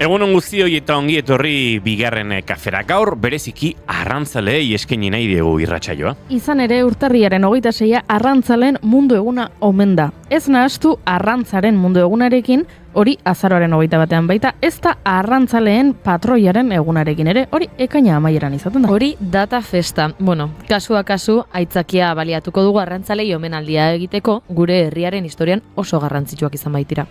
Egunon guztioi eta ongi etorri bigarren kafera. Gaur bereziki arrantzaleei eskaini nahi dugu irratsaioa. Izan ere urtarriaren 26 arrantzaleen mundu eguna omen da. Ez nahastu arrantzaren mundu egunarekin, hori azaroaren 21 baita, ez da arrantzaleen patroiaren egunarekin ere, hori ekaina amaieran izaten da. Hori data festa. Kasua kasu, aitzakia baliatuko dugu arrantzalei omenaldia egiteko, gure herriaren historian oso garrantzitsuak izan baitira.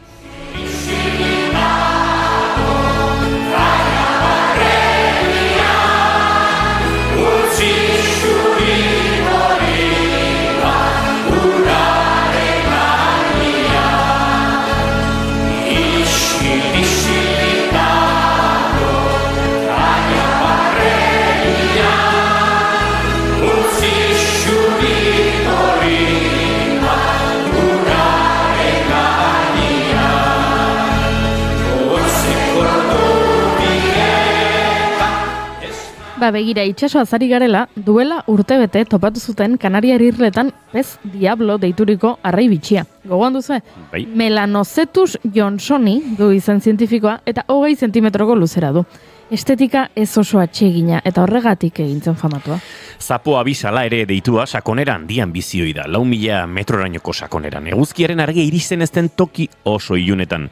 Begira, itxaso azari garela, duela urtebete topatu zuten Kanariar irletan pez diablo deituriko arrai bitxia. Gogoan duzu? Bai. Melanocetus johnsoni du izen zientifikoa eta 20 zentimetroko luzera du. Estetika ez oso atsegina eta horregatik egintzen famatua. Zapoa bizala ere deitua sakonera handian bizioi da, 4.000 metrorainoko sakoneran. Eguzkiaren argia iristen ezten toki oso ilunetan.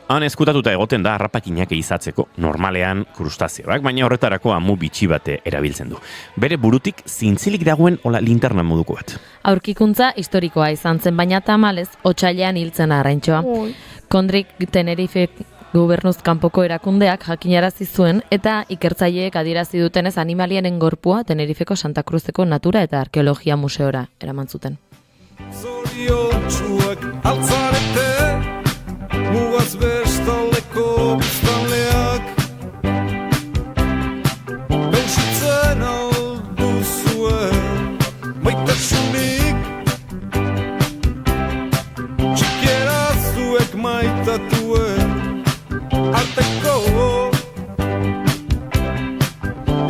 Han eskutatuta egoten da harrapakinak izatzeko, normalean krustazioak, baina horretarako amu bitxi bate erabiltzen du. Bere burutik zintzilik dagoen hola linterna moduko bat. Aurkikuntza historikoa izan zen, baina tamalez, otsailean hiltzen arraintxoa. Kondrik Tenerife gobernuz kanpoko erakundeak jakinarazi zuen eta ikertzaileek adierazi dutenez animaliaren gorpua Tenerifeko Santa Cruzeko Natura eta Arkeologia Museora eraman zuten. Mugaz bestaleko biztanleak Beusitzen alduzuen maitasunik Txikiera zuek maitatuen arteko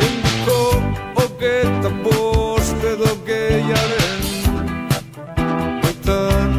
Induko hogeta bost edo gehiaren baitan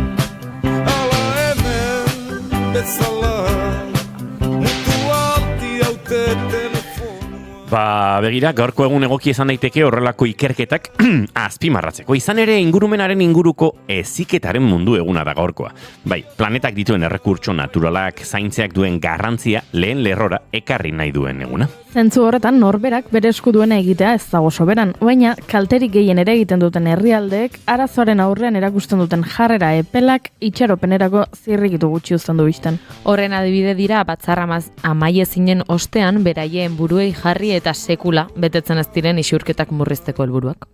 Begira, gaurko egun egoki izan daiteke horrelako ikerketak azpimarratzeko. Izan ere ingurumenaren inguruko heziketaren mundu eguna da gaurkoa. Bai, planetak dituen errekurtso naturalak zaintzeak duen garrantzia lehen lerrora ekarri nahi duen eguna. Zentzu horretan norberak bere esku duena egitea ez dago soberan, baina kalterik gehien ere egiten duten herrialdeek arazoaren aurrean erakusten duten jarrera epelak itxaropenerako zirrikitu gutxi uzten du bizten. Horren adibide dira batzarramaz amaiezinen ostean beraien buruei jarri eta sekula betetzen ez diren isurketak murrizteko helburuak.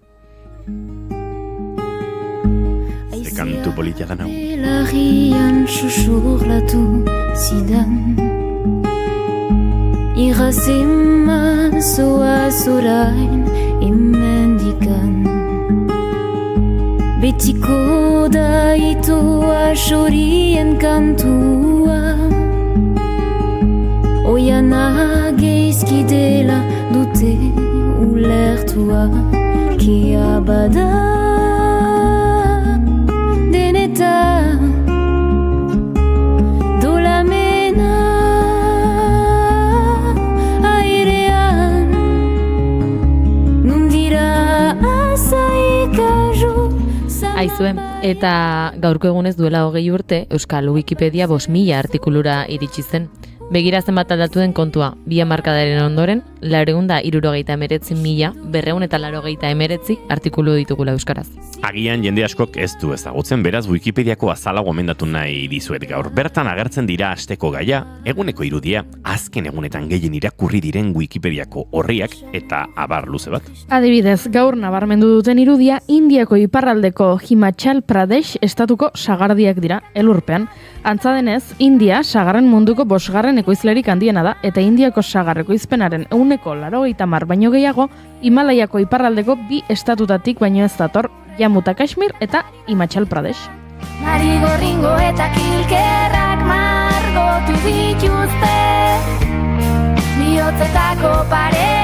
Ze kantu politia da nau. Larrian susurlatu zidan Irrazeman zoaz orain imendikan Betiko da itoa xorien kantua Oiana geizki dela dute ulertua Kia bada deneta dolamena airean nundira azaikajo Aizue, eta gaurko egunez duela 20 urte Euskal Wikipedia 5.000 artikulura iritsi zen. Begira zenbat aldatu den kontua, 2 hamarkadaren ondoren, 479.000, 289 artikulu ditugula euskaraz. Agian jende askok ez du ezagutzen, beraz Wikipediako azala gomendatu nahi dizuet gaur. Bertan agertzen dira asteko gaia, eguneko irudia, azken egunetan gehien irakurri diren Wikipediako orriak eta abar luze bat. Adibidez, gaur nabarmendu duten irudia, Indiako iparraldeko Himachal Pradesh estatuko sagardiak dira, elurpean. Antza denez, India sagarren munduko 5. ekoizlerik handiena da, eta Indiako sagar ekoizpenaren 80% baino gehiago, Himalaiako iparraldeko 2 estatutatik baino ez dator, Jammu eta Kashmir eta Himachal Pradesh. Marigorringo eta kilkerrak margotu dituzte bihotzetako pareta.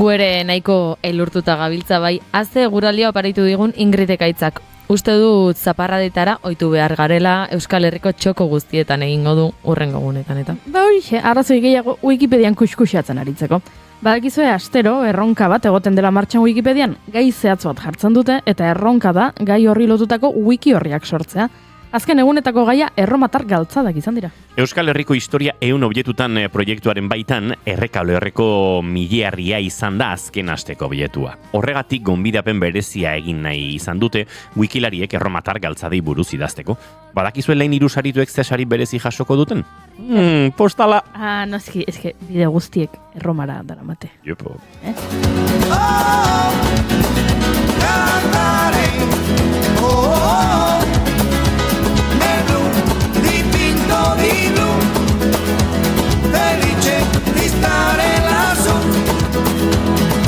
Guere nahiko elurtuta gabiltza bai, azte guralia oparitu digun Ingrid Ekaitzak. Uste dut zaparradetara ohitu behar garela Euskal Herriko txoko guztietan egingo du urrengo egunetan eta. Ba horixe, arrazoi gehiago Wikipedian kuskusatzen aritzeko. Badakizue astero erronka bat egoten dela martxan Wikipedian, gai zehatz bat jartzen dute eta erronka da gai horri lotutako wiki horriak sortzea. Azken egunetako gaia erromatar galtzadak izan dira. Euskal Herriko historia 100 objetutan proiektuaren baitan Errekalo Herreko miliarria izan da azken asteko objetua. Horregatik gonbidapen berezia egin nahi izan dute wikilariek erromatar galtzadei buruz idazteko. Badakizuen lehen 3 sarituek ze sari berezi jasoko duten? Postala. Noski, eske bide guztiek erromara daramate. Jopo. Di blu, felice di stare lassù,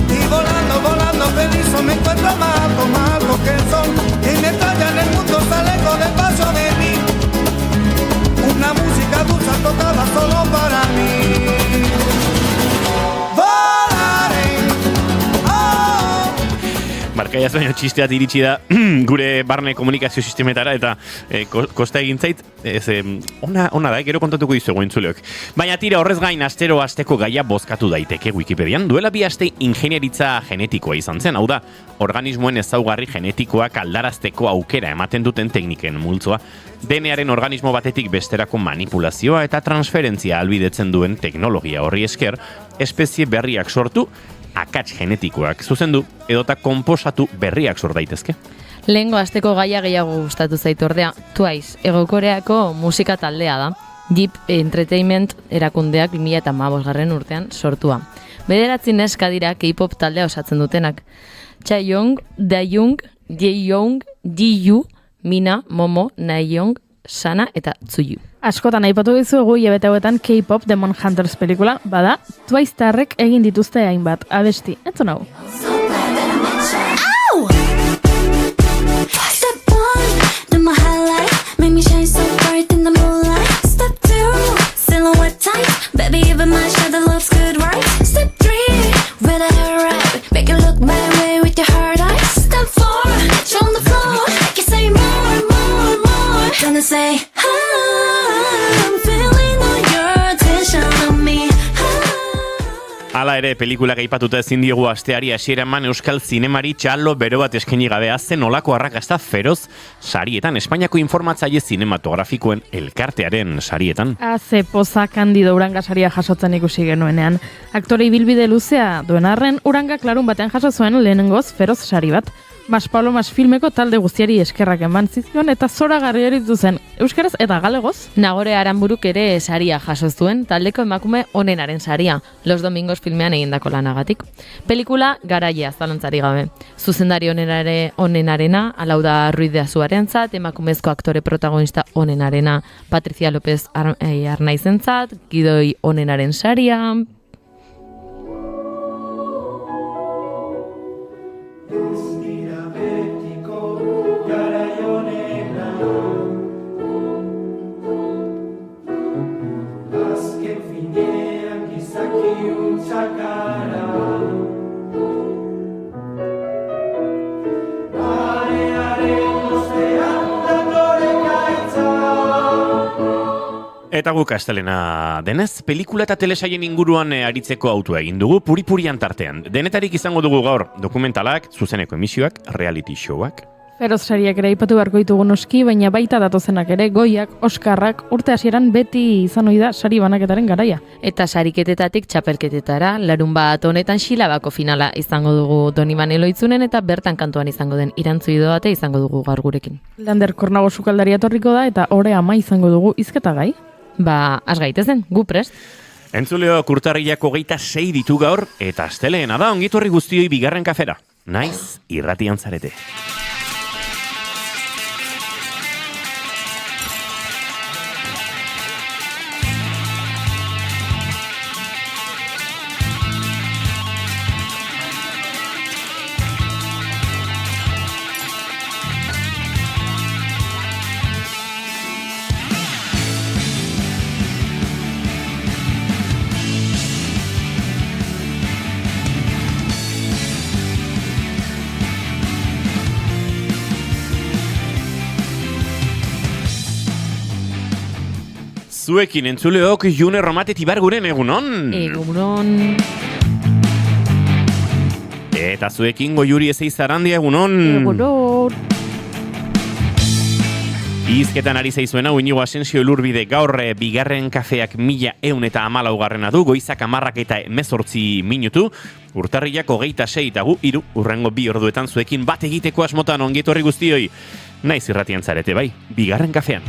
y volando, volando feliz me encuentro malto, malto que el sol y me talla en el mundo sale con el paso de mí, una música dulce tocada solo para mí. Barkaia baino txisteat iritsi da gure barne komunikazio sistemetara eta kosta egin zait, ona da, gero kontatuko dizugu entzuleok. Baina tira horrez gain asteko gaia bozkatu daiteke Wikipedian. Duela 2 aste ingenieritza genetikoa izan zen, hau da, organismoen ezaugarri genetikoak aldarazteko aukera ematen duten tekniken multzoa. DNAren organismo batetik besterako manipulazioa eta transferentzia ahalbidetzen duen teknologia horri esker, espezie berriak sortu, akats genetikoak zuzendu edota konposatu berriak sor daitezke. Lehengo asteko gaia gehiago gustatu zait ordea, Twice, Hego Koreako musika taldea da. Jeep Entertainment erakundeak 2015 urtean sortua. 9 neska dira K-pop taldea osatzen dutenak. Chaeyoung, Daeyoung, Jaeyoung, Jiyu, Mina, Momo, Naeyoung, Sana eta Tsuyu. Askotan aipatu dizuegu hilabete hauetan K-pop Demon Hunters pelikula, bada Twice tarrek egin dituzte hainbat abesti. Entzun hau. Step 1, do my highlight, make me shine so bright in the moonlight. Step 2, silhouette tight, baby even my shadow looks good, right? Step 3, with a hair right, make it look my way with your hard eyes. Step 4, get you on the floor, make you say more, more, more. Gonna say, I'm feeling all your attention on me. Hala ere, pelikula gaipatuta ezin diogu asteari hasiera eman euskal zinemari txalo bero bat eskaini gabea zen olako arrakasta feroz sarietan, Espainiako informatzaile zinematografikoen elkartearen sarietan. Ze poza Candido Uranga saria jasotzen ikusi genuenean. Aktore ibilbide luzea duen arren, Urangak larun batean jaso zuen lehenengoz feroz sari bat. Mas Palomas filmeko talde guztiari eskerrak eman zizkion eta zoragarri eritu zen euskaraz eta galegoz. Nagore Aranburuk ere saria jaso zuen, taldeko emakume onenaren saria, Los Domingos filmean egindako lanagatik. Pelikula garaia zalantzari gabe. Zuzendari onenarena, Alauda Ruiz de Azuarentzat, emakumezko aktore protagonista onenarena, Patricia López Arnaizentzat, Gidoi onenaren saria. Eta guk astelena denez, pelikula eta telesaien inguruan aritzeko autua egin dugu puri-purian tartean. Denetarik izango dugu gaur dokumentalak, zuzeneko emisioak, reality showak. Feroz sariak ere aipatu beharko ditugu noski, baina baita datozenak ere goiak, oskarrak, urte hasieran beti izan ohi da sari banaketaren garaia. Eta sariketetatik txapelketetara, larunbat honetan Xilabako finala izango dugu Donibane Loitzunen eta bertan kantuan izango den Irantzu Idoate izango dugu gaur gurekin. Lander Kornago sukaldaria etorriko da eta ore ama izango dugu hizketagai. Ba, has gaitezen, gu prest. Entzuleo urtarrilak 26 ditu gaur eta asteleena da ongitorri guztioi bigarren kafera. Naiz irratian zarete. zuekin entzuleok June Romatet Ibarguren egunon. Egunon. Eta zuekin Goiuri Ezeizarandia egunon. Egunon. Izketan ari zaizuena, Iñigo Asensio Elurbide gaur bigarren kafeak 1114 du, goizak 10:18 minutu, urtarriak 26 eta gu 3 urrengo 2 orduetan zuekin bat egiteko asmotan ongi etorri guztioi. Naiz irratian zarete bai, bigarren kafean.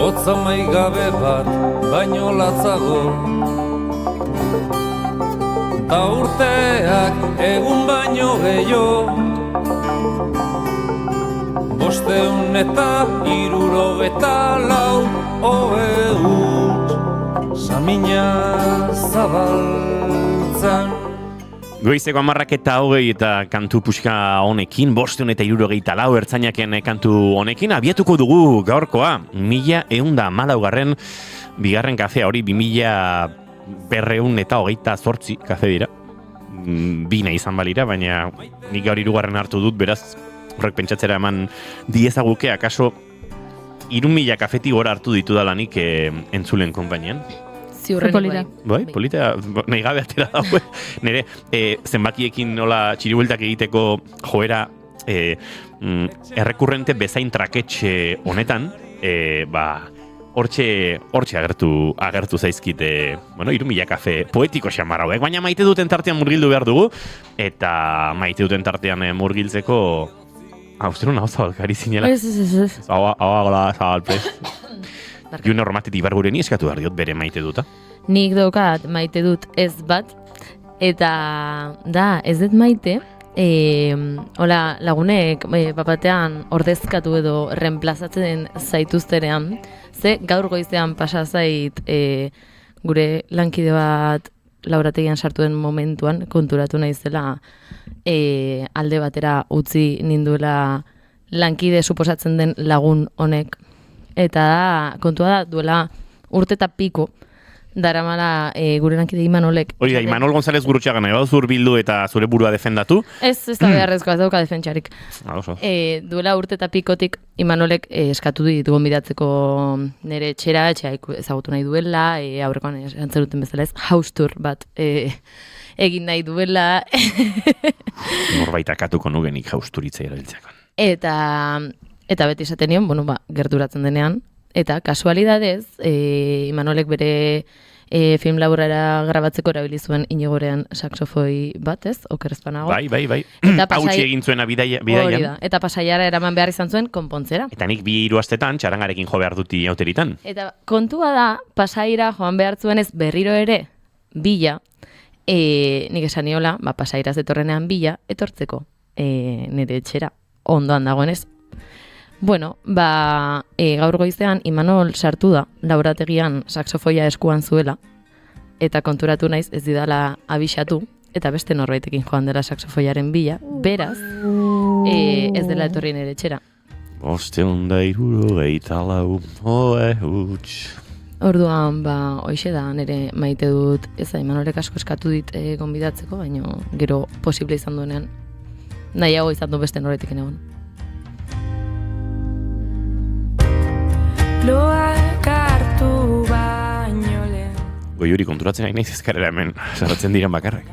Otzamai gabe bat, baino latzago, ta urteak egun baino gehiago, 574 oheuts, samina zabaltzan. Goizeko 10:20 eta kantu puxka honekin, 574 ertzainaken kantu honekin, abiatuko dugu gaurkoa, 1114 bigarren kafea hori 2228 kafe dira. Bina izan balira, baina nik gaur 3 hartu dut, beraz, horrek pentsatzera eman diezaguke, akaso 3000 kafeti gora hartu ditu dalanik entzulen konpainian. Ziurrenik Bai, polita, nahi gabe atera dago. Nire, zenbakiekin nola txiribueltak egiteko joera errekurrente bezain traketxe honetan, hortxe agertu zaizkite, 3000 kafe poetiko xamar hauek, baina maite duten tartean murgildu behar dugu, eta maite duten tartean murgiltzeko, zerun hau zabalkari zinela. Ez. Hau zabalpez. June Romatet Ibargureni eskatu behar diot bere maite duta. Nik daukat maite dut ez bat, eta ez dut maite, hola lagunek bapatean ordezkatu edo reemplazatzen zaituzterean, ze gaur goizean pasa zait gure lankide bat laborategian sartu den momentuan konturatu naizela alde batera utzi ninduela lankide suposatzen den lagun honek. Eta kontua da, duela urte eta piko, daramala gure lankide Imanolek. Hori da, Imanol González Gurutxaga nahi badu zur bildu eta zure burua defendatu. Ez da beharrezkoa, ez dauka defentsarik. Oso. Duela urte eta pikotik Imanolek eskatu dit gonbidatzeko nire etxera ezagutu nahi duela, aurrekoan antzeruten bezala ez, house tour bat egin nahi duela. Norbait akatuko nugenik house touritza erabiltzeko. Eta beti esaten nion, gerturatzen denean, eta kasualidadez, Imanolek bere film laburara grabatzeko erabili zuen Inigorean saxofoi bat, ez? Okerrezpanago. Bai. Hautsi egin zuena bidaian. Hori da, eta Pasaiara eraman behar izan zuen konpontzera. Eta nik 2 astetan txarangarekin jo behar duti auteritan. Eta kontua da, Pasaira joan behar zuen ez berriro ere, bila, nik esan niola, Pasairaz etorrenean bila, etortzeko nire etxera, ondoan dagoenez. Bueno, gaur goizean Imanol sartu da, laborategian saxofoia eskuan zuela, eta konturatu naiz ez didala abisatu, eta beste norbaitekin joan dela saxofoiaren bila, beraz, ez dela etorri nire etxera. 574 huts. Orduan, hoixe da, nire maite dut, Imanolek asko eskatu dit gonbidatzeko, baina gero posible izan duenean, nahiago izan du beste norbaitekin egon. Loak hartu baino lehen. Goiuri konturatzen nahi naiz ezkarera hemen, sarratzen diren bakarrak.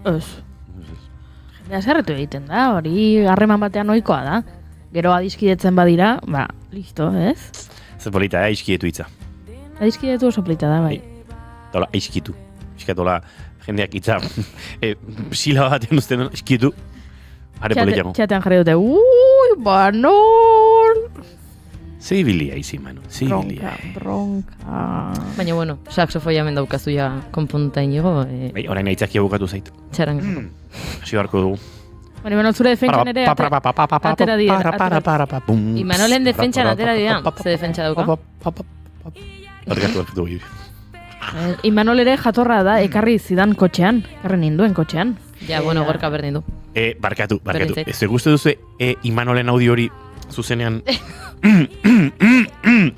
Ez. Jendea zerretu egiten da, hori harreman batean ohikoa da. Gero adiskidetzen badira, listo, ez? Zer polita, aiskietu hitza. Adiskidetu oso polita da, bai. Tola, aiskitu. Iskatola, jendeak hitza, sila batean uzten aiskitu. Are politiago. Txatean jarri dute, Manol! Zibilia izi, Manu, zibilia. Bronka. Baina, bueno, saxofoia hemen daukazu ja konponta inigo. Orain aitzakia bukatu zait. Txaran. Hasi beharko dugu. Bueno, zure defentsan ere atera dira. Imanolen defentsan atera dira. Ze defentsa dauka? Barkatu dugu. Imanol ere jatorra da, ekarri zidan kotxean. Ekarri ninduen kotxean. Ja, bueno, gorka berdin du. Barkatu. Berdin zait. Ez gustu duzu Imanolen audio hori zuzenean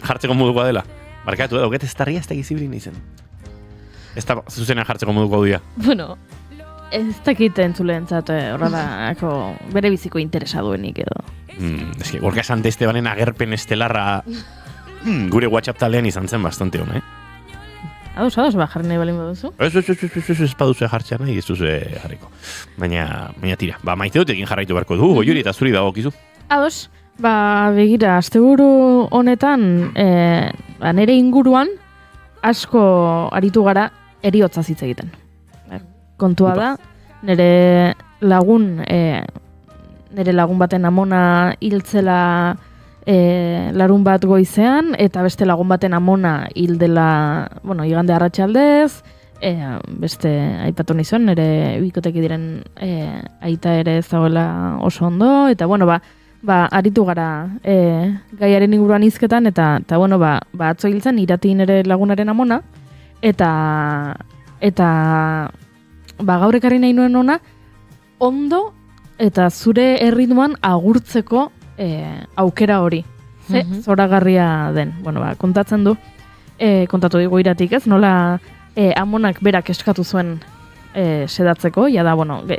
jartzeko modukoa dela. Barkatu, dauket ez tarria ez da gizibilin izen. Ez da zuzenean jartzeko moduko audioa. Bueno, Ez dakit entzuleentzat horrelako bere biziko interesa duenik edo. Ez que, Gorka Santestebanen agerpen estelarra gure WhatsApp taldean izan zen bastante hona, Ados, jarri nahi balin baduzu? Ez paduzu jartzea nahi, ez duzu jarriko. Baina tira, maite dut egin jarraitu beharko du, Goiuri eta zuri dagokizu. Ados, begira, asteburu honetan, nire inguruan, asko aritu gara eriotza hitz egiten. Kontua da, nire lagun baten amona hiltzela larun bat goizean, eta beste lagun baten amona hil dela, igande arratsaldez, beste aipatu nizuen, nire bikoteki diren aita ere ez dagoela oso ondo, eta aritu gara gaiaren inguruan hizketan, eta atzo hiltzen irati nire lagunaren amona, eta gaur ekarri nahi nuen ona, ondo eta zure erritmoan agurtzeko aukera hori. Zoragarria den. Kontatzen du, kontatu digu iratik ez, nola amonak berak eskatu zuen sedatzeko, jada,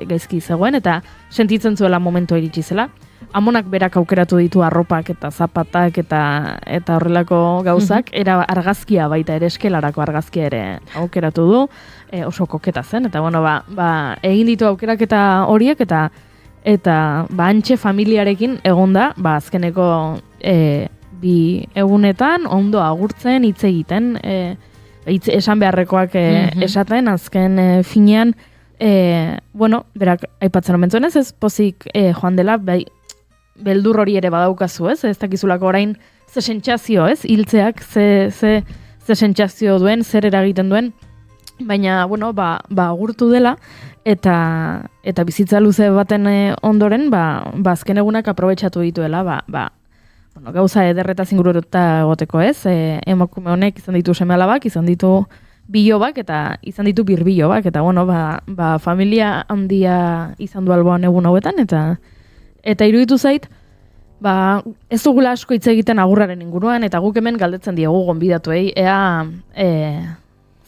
gaizki zegoen, eta sentitzen zuela momentua iritsi zela. Amonak berak aukeratu ditu arropak eta zapatak eta horrelako gauzak, era argazkia baita ere, eskelarako argazkia ere aukeratu du, oso koketa zen, eta egin ditu aukeraketa horiek, eta antxe familiarekin egonda, azkeneko bi egunetan ondo agurtzen, hitz egiten, esan beharrekoak esaten, azken finean, berak aipatzen omentzuen ez pozik joan dela, beldur hori ere badaukazu, ez dakizulako orain ze sentsazio, hiltzeak ze sentsazio duen, zer eragiten duen, baina, agurtu dela, eta bizitza luze baten ondoren, azken egunak aprobetxatu dituela, gauza ederreta zinguruta egoteko, ez? Emakume honek izan ditu seme-alabak, izan ditu bilobak, eta izan ditu birbilobak, eta, familia handia izan du alboan egun hauetan, eta iruditu zait, ez dugula asko hitz egiten agurraren inguruan, eta guk hemen galdetzen diegu gonbidatuei, ea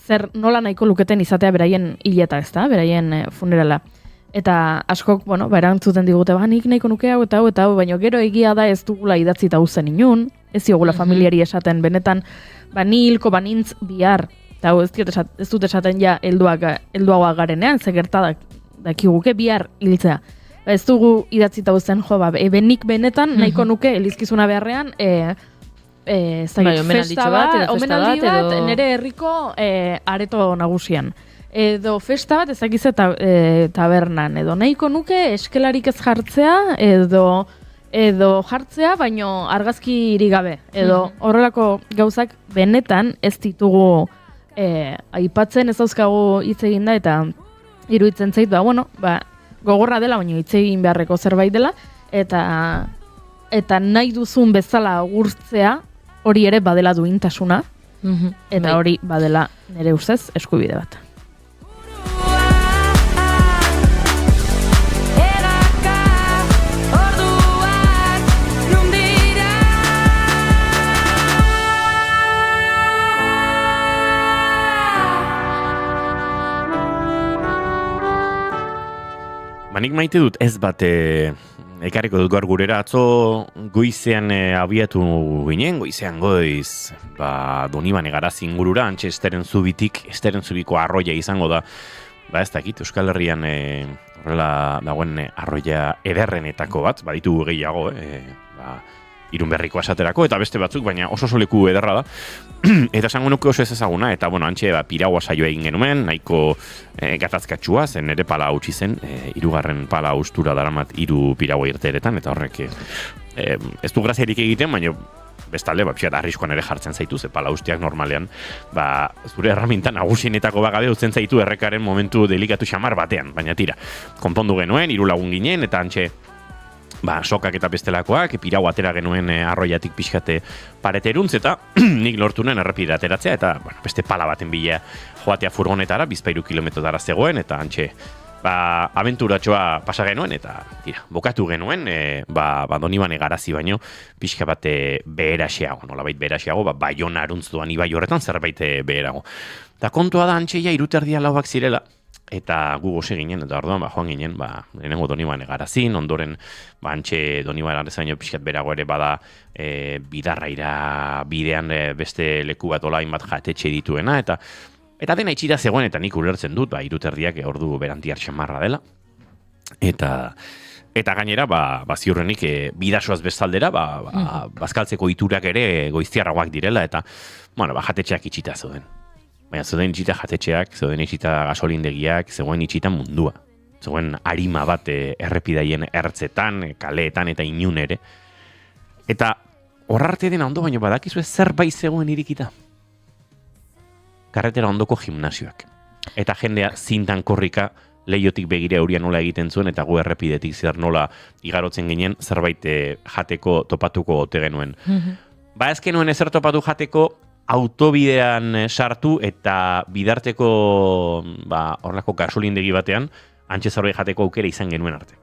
zer nola nahiko luketen izatea beraien hileta, ezta, beraien funerala. Eta askok, erantzuten digute, nik nahiko nuke hau eta hau, baina gero egia da ez dugula idatzita uzen inun, ez diogula familiari esaten, benetan, ni hilko banintz bihar, eta ez dut esaten ja helduagoa garenean, ze gerta dakiguke bihar hiltzea. Ez dugu idatzita uzen, benik benetan nahiko nuke elizkizuna beharrean, festa bat, omenaldi bat, nire herriko areto nagusian. Edo festa bat ezakize tabernan, edo nahiko nuke eskelarik ez jartzea, edo jartzea, baino argazki gabe. Edo horrelako gauzak benetan ez ditugu aipatzen, ez dauzkagu hitz egin da, eta iruditzen zait, gogorra dela, baina hitz egin beharreko zerbait dela, eta nahi duzun bezala agurtzea, hori ere badela duintasuna, Eta hori badela nire ustez eskubide bat. Nik maite dut ez bat ekarriko dut gaur gurera atzo goizean abiatu ginen, goizean goiz Donibane Garazi ingurura, antxe Esteren Zubiko arroia izango da, ez dakit, Euskal Herrian horrela dagoen arroia ederrenetako bat, baditu gehiago, Irunberriko esaterako, eta beste batzuk, baina oso leku ederra da. Eta esango nuke oso ez ezaguna, eta antxe piraua saioa egin genuen, nahiko gatazkatsua, zen ere pala hautsi zen, 3. pala haustura daramat 3 piraua irteeretan, eta horrek ez du graziarik egiten, baina bestalde, pixat arriskoan ere jartzen zaitu, ze pala haustiak normalean, zure erraminta nagusienetako bagabe utzen zaitu errekaren momentu delikatu xamar batean, baina tira, konpondu genuen, 3 lagun ginen, eta antxe sokak eta bestelakoak, pirau atera genuen arroiatik pixkate pareteruntz, eta nik lortu nuen errepidera ateratzea, eta beste pala baten bila joatea furgonetara, 2 kilometrotara zegoen, eta antxe, abenturatxoa pasa genuen, eta bokatu genuen, Donibane Garazi baino, pixka bate beheraxeago, nolabait beheraxeago, Baiona aruntz doan ibai horretan zerbait beherago. Eta kontua da antxe ja 3:30 lauak zirela, eta gu gose ginen, eta orduan joan ginen, lehenengo Donibane Garazin, ondoren antxe Donibane Garazaino pixkat berago ere bada bidarraira bidean beste leku bat ola hainbat jatetxe dituena, eta dena itxita zegoen, eta nik ulertzen dut, 3:30 ordu berantiar xamarra dela, eta gainera, ziurrenik bidasoaz bestaldera, bazkaltzeko iturak ere goiztiarragoak direla, eta jatetxeak itxita zeuden. Baina zeuden itxita jatetxeak, zeuden itxita gasolindegiak, zegoen itxita mundua. Zegoen arima bat errepidaien ertzetan, kaleetan eta inun ere. Eta horrarte dena ondo, baina badakizu zerbait zegoen irikita. Karretera ondoko gimnasioak. Eta jendea zintan korrika lehiotik begira euria nola egiten zuen, eta gu errepidetik zer nola igarotzen ginen zerbait jateko topatuko ote genuen. Ez genuen ezer topatu jateko, autobidean sartu eta bidarteko horrelako gasolindegi batean antxe zerbait jateko aukera izan genuen arte.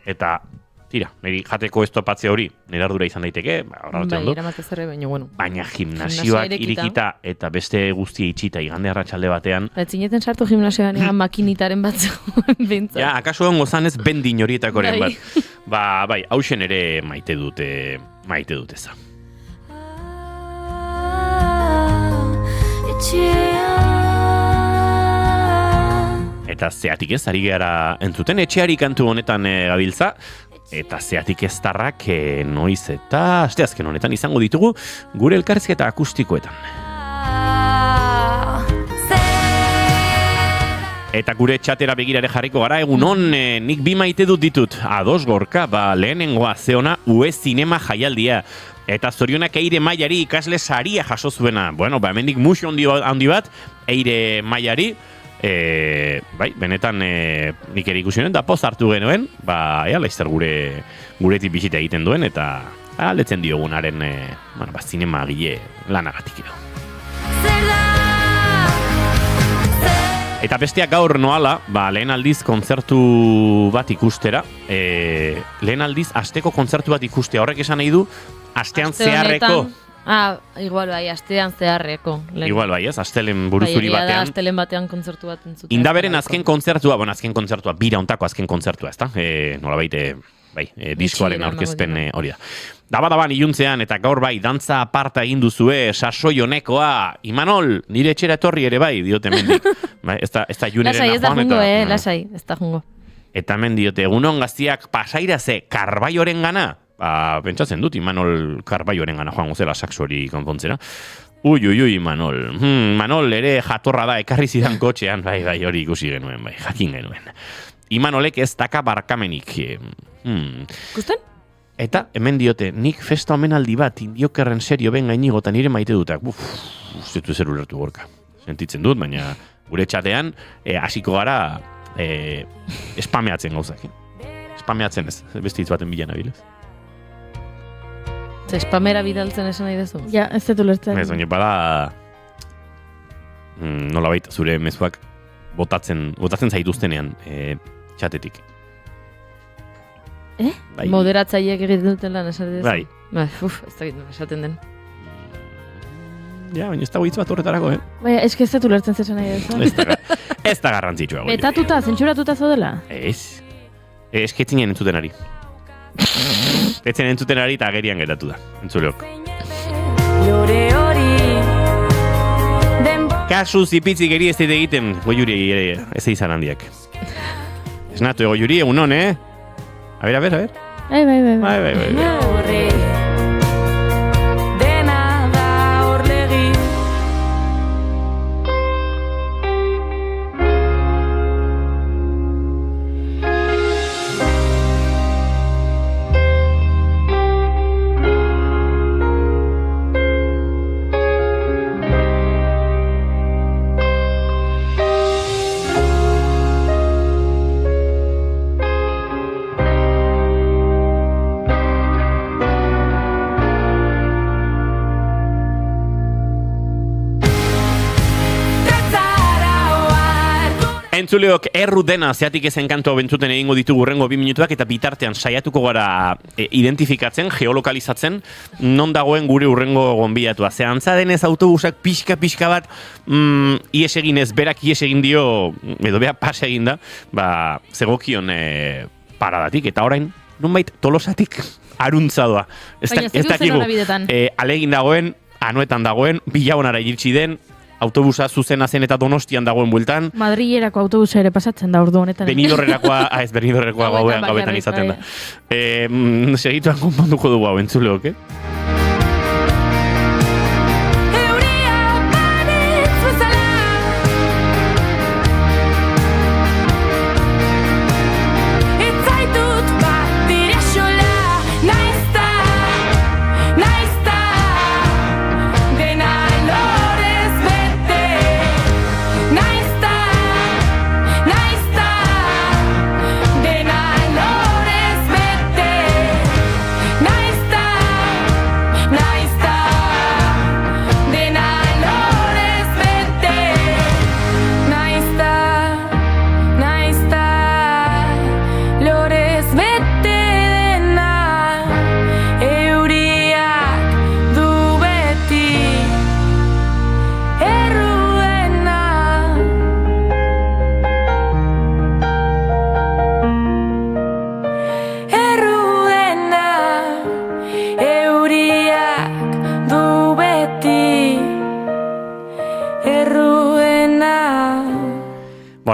Eta, tira, niri jateko ez topatzea hori, nire ardura izan daiteke, baina gimnasioak irikita eta beste guztia itxita igande arratsalde batean. Zineten sartu gimnasioan egan makinitaren batzu bintzat. Ja, akaso egon gozanez bendin horietakoren bat. Bai, hausen ere maite dut eza. Eta zeatik ez, ari gara entzuten, etxeari kantu honetan gabiltza, eta zeatik ez tarrak noiz eta asteazken honetan izango ditugu gure elkarrizketa akustikoetan. Eta gure txatera begirare jarriko gara, egunon, nik bi maite dut ditut, ados Gorka, lehenengoa zeona UE Zinema jaialdia. Eta zorionak Eire Maiari ikasle saria jaso zuena. Hemendik muxo handi bat, Eire Maiari, benetan nik ere ikusi nuen, da poz hartu genuen, laizzer guretik bisita egiten duen, eta aldetzen diogunaren, zinema gile lanagatik edo. Eta besteak gaur noala, lehen aldiz kontzertu bat ikustera, lehen aldiz asteko kontzertu bat ikustea, horrek esan nahi du, astean zeharreko. Igual bai, astean zeharreko. Igual bai, ez, astelen buruzuri batean. Bai, astelen batean kontzertu bat entzutea. Indaberen azken kontzertua, bira ontako azken kontzertua, ez da? Nolabait, diskoaren aurkezpen hori da. Daban iluntzean, eta gaur bai, dantza aparta egin duzue, sasoi honekoa, Imanol, nire etxera etorri ere bai, diote mendik. Ez da juneren joan. Lasai, ez da jungo. Eta mendiote, egunon gaztiak pasairaze Karbaioren gana, pentsatzen dut, Imanol Karbaioren gana joan gozela sakso hori konpontzera. Ui, Manol. Manol ere jatorra da, ekarri zidan kotxean, bai, hori ikusi genuen, jakin genuen. Imanolek ez daka barkamenik. Gusten? Eta, hemen diote, nik festa omenaldi bat, indiokerren serio ben gainigo eta nire maite dutak. Zetu zer ulertu Gorka. Sentitzen dut, baina gure txatean, hasiko gara, spameatzen gauzak. Spameatzen ez, beste hitz baten bilan abilez. Spamera bidaltzen esan nahi dezu? Ja, ez dut ulertzen. Ez, baina bada nolabait zure mezuak botatzen zaituztenean txatetik. Bai. Moderatzaileek egiten duten lan esan dezu? Bai. Ez dakit esaten den. Ja, baina ez dago hitz bat horretarako, Baina, eske ez dut ulertzen zesan nahi dezu. Ez da garrantzitsua. Betatuta, zentsuratuta zaudela? Ez. Esketzinen entzuten ari. Etzen entzuten ari eta agerian geratu da. Entzuleok. Lore hori Kasu zipitzik eri ez dut egiten, goiuri ez izan handiak. Esnatu, goiuri, egunon, A ver. Bai. Neurri dena da orlegi Entzuleok, erru dena zeatik ezen kantoa bentzuten egingo ditugu hurrengo 2 minutuak eta bitartean saiatuko gara identifikatzen, geolokalizatzen, non dagoen gure hurrengo gonbidatua. Ze antza denez autobusak pixka bat ies eginez, berak ies egin dio, edo beha pasa egin da, zegokion paradatik, eta orain, nonbait tolosatik aruntza doa. Baina, zer duzen horabidetan? Alegin dagoen, Anoetan dagoen, Billaonara iritsi den, autobusa zuzena zen eta Donostian dagoen bueltan. Madrilerako autobusa ere pasatzen da ordu honetan. Benidorrerakoa, Benidorrekoa gauetan izaten da. Segituan konponduko dugu hau entzuleok,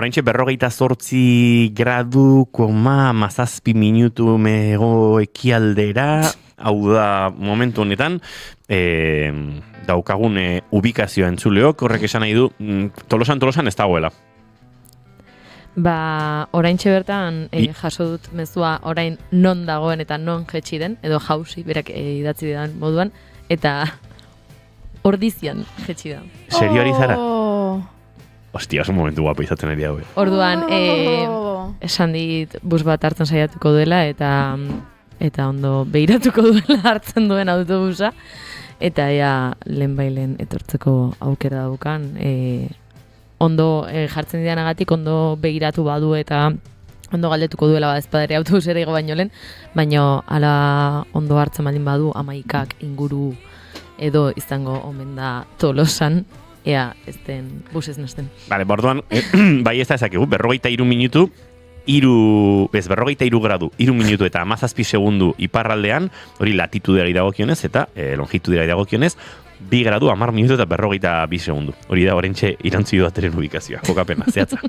Oraintxe 48 gradu, 17 minutu mego ekialdera, hau da momentu honetan, daukagun ubikazioa entzuleok, horrek esan nahi du, tolosan ez dagoela. Oraintxe bertan jaso dut mezua orain non dagoen eta non jetxi den, edo jausi berak idatzi den moduan, eta ordizian jetxi da. Serioari zara? Ostia, oso momentu guapo izaten ari hau. Orduan, esan dit bus bat hartzen saiatuko duela eta ondo behiratuko duela hartzen duen autobusa. Eta lehenbailen etortzeko aukera daukan. Ondo jartzen didanagatik ondo behiratu badu eta ondo galdetuko duela ezpadere autobusera igo baino lehen. Baina ala ondo hartzen baldin badu 11 inguru edo izango omen da Tolosan. Ea, bus ez nazten. Bale, borduan, bai ez da ezakegu, 43 minutu, 43 gradu, 3 minutu eta 17 segundu iparraldean, hori latitudeari dagokionez eta longitudeari dagokionez, 2 gradu, 10 minutu eta 42 segundu. Hori da, orentxe irantzi duateren ubikazioa, kokapena, zehatza.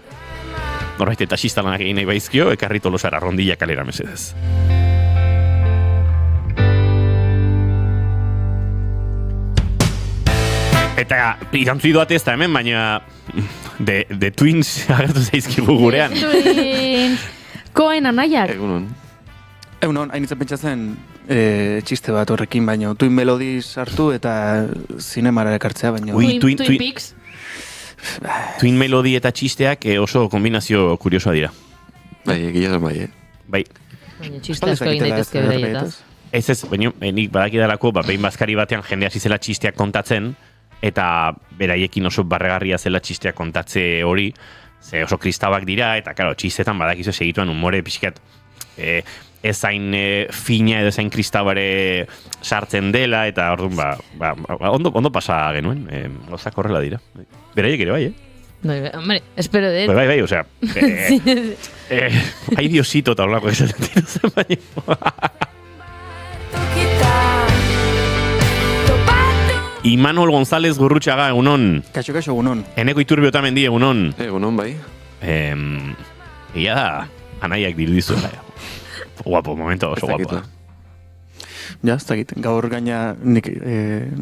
Horait eta xistalanak egin nahi baizkio, ekarri Tolosara rondilla kalera mesedez. Eta irantzi duate ez da hemen, baina The Twins agertu zaizkigu gurean. The Twins! Koen anaiak. Egunon, hainitzen pentsatzen txiste bat horrekin, baina Twin Melodies hartu eta zinemara ekartzea, baina... Twin Peaks? Twin Melody eta txisteak oso kombinazio kuriosoa dira. Bai, egia zen bai, Bai. Baina txiste asko egin daitezke beraietaz. Ez, baina nik badakidalako, behin bazkari batean jende hasi zela txisteak kontatzen, eta beraiekin oso barregarria zela txisteak kontatze hori, ze oso kristabak dira, eta karo, txistetan badakizu segituan umore pixkat, ezain fina edo ezain kristabare sartzen dela, eta orduan, ondo pasa genuen, gauzak horrela dira. Beraiek ere bai, Hombre, espero de... Bai, osea, hai diosito eta horlako esaten dira baina. Imanol González Gurrutxaga, egunon. Kaixo, egunon. Eneko Iturbio Otamendi, egunon. Egunon, bai. Ia da, anaiak dirudizu. Guapo, momento oso guapo. Ja, ez dakit. Gaur gaina nik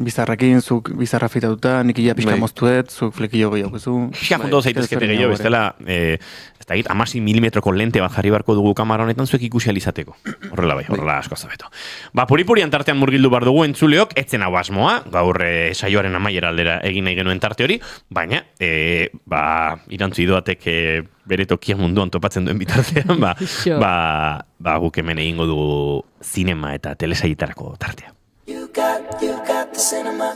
bizarrakin, zuk bizarra fitatuta, nik ia pixka moztuet, zuk flekillo gehiago gezu. Pixka junto zaitezkete gehiago, bestela, ez dakit, 16 milimetroko lente bat jarri barko dugu kamara honetan zuek ikusi alizateko. Horrela bai, horrela asko zabeto. Puri-puri antartean murgildu bar dugu entzuleok, etzen hau asmoa, gaur saioaren amaiera aldera egin nahi genuen tarte hori, baina, irantzu idoatek bere tokia munduan topatzen duen bitartean, guk hemen egingo dugu zinema eta telesaitarako tartea. You got the cinema.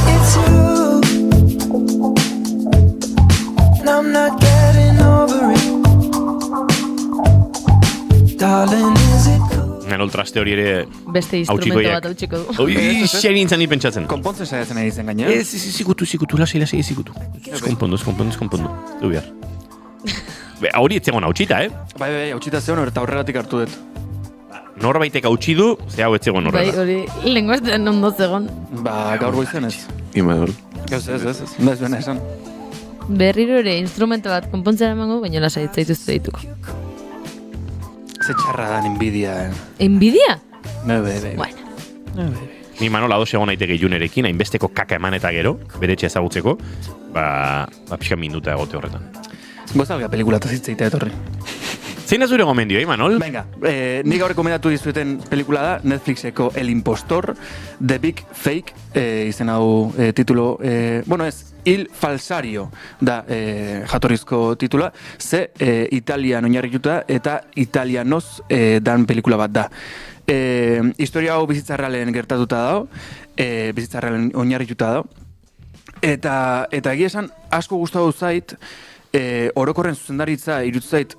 It's you, and I'm not getting over it. Darling, is it cool? Nero traste hori ere Beste instrumento bat hautsiko du. Oi, xerin zan pentsatzen. Konpontzen saiatzen ari zen gaina. Ez, zikutu, lasai, zikutu. Ez konpondu. Du behar. Hori etzegon hautsita, Bai, hautsita zeon, eta horregatik hartu dut. Norbaitek hautsi du, ze hau etzegon horrela. Bai, hori, lenguazten ondo zegon. Gaur goizen ez. Imanol. Ez. Ez duena esan. Berriro ere instrumento bat konpontzera emango, baina lasai zaituzte dituko. Ze txarra dan enbidia, Enbidia? Bai. Bueno. Ni Manol ados egon naiteke Junerekin, hainbesteko kaka eman eta gero, bere etxea ezagutzeko, pixka minuta egote horretan. Gozalga pelikulata zitzeita etorri. Zein da zure gomendio, Manol? Venga, nik gaur rekomendatu dizueten pelikula da Netflixeko El Impostor, The Big Fake, izen hau titulo, Il Falsario da jatorrizko titula, ze Italian oinarrituta eta italianoz dan pelikula bat da. Historia hau bizitzarrealen gertatuta dago, bizitzarrealen oinarrituta dago, eta egia esan asko gustatu zait, orokorren zuzendaritza irutz zait,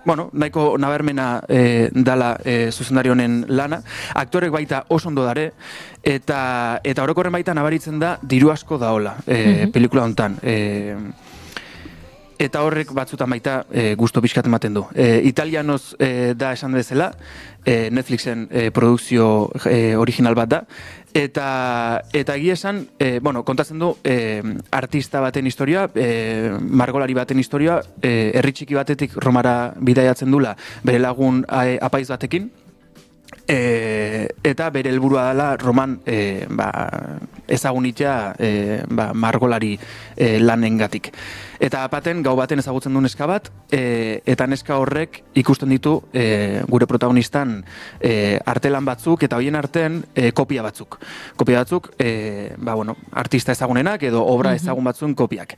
nahiko nabarmena dala zuzendari honen lana, aktorek baita oso ondo dare, eta orokorren baita nabaritzen da diru asko daola pelikula hontan. Eta horrek batzutan baita gusto pixkat ematen du. Italianoz da esan bezala, Netflixen produkzio original bat da, eta egia esan, kontatzen du artista baten historia, margolari baten historia, herri txiki batetik Romara bidaiatzen dula bere lagun apaiz batekin, eta bere helburua dela Roman ezagunitzea margolari lanengatik. Eta gau baten ezagutzen du neska bat, eta neska horrek ikusten ditu gure protagonistan artelan batzuk, eta hoien artean kopia batzuk. Kopia batzuk, artista ezagunenak edo obra ezagun batzuen kopiak.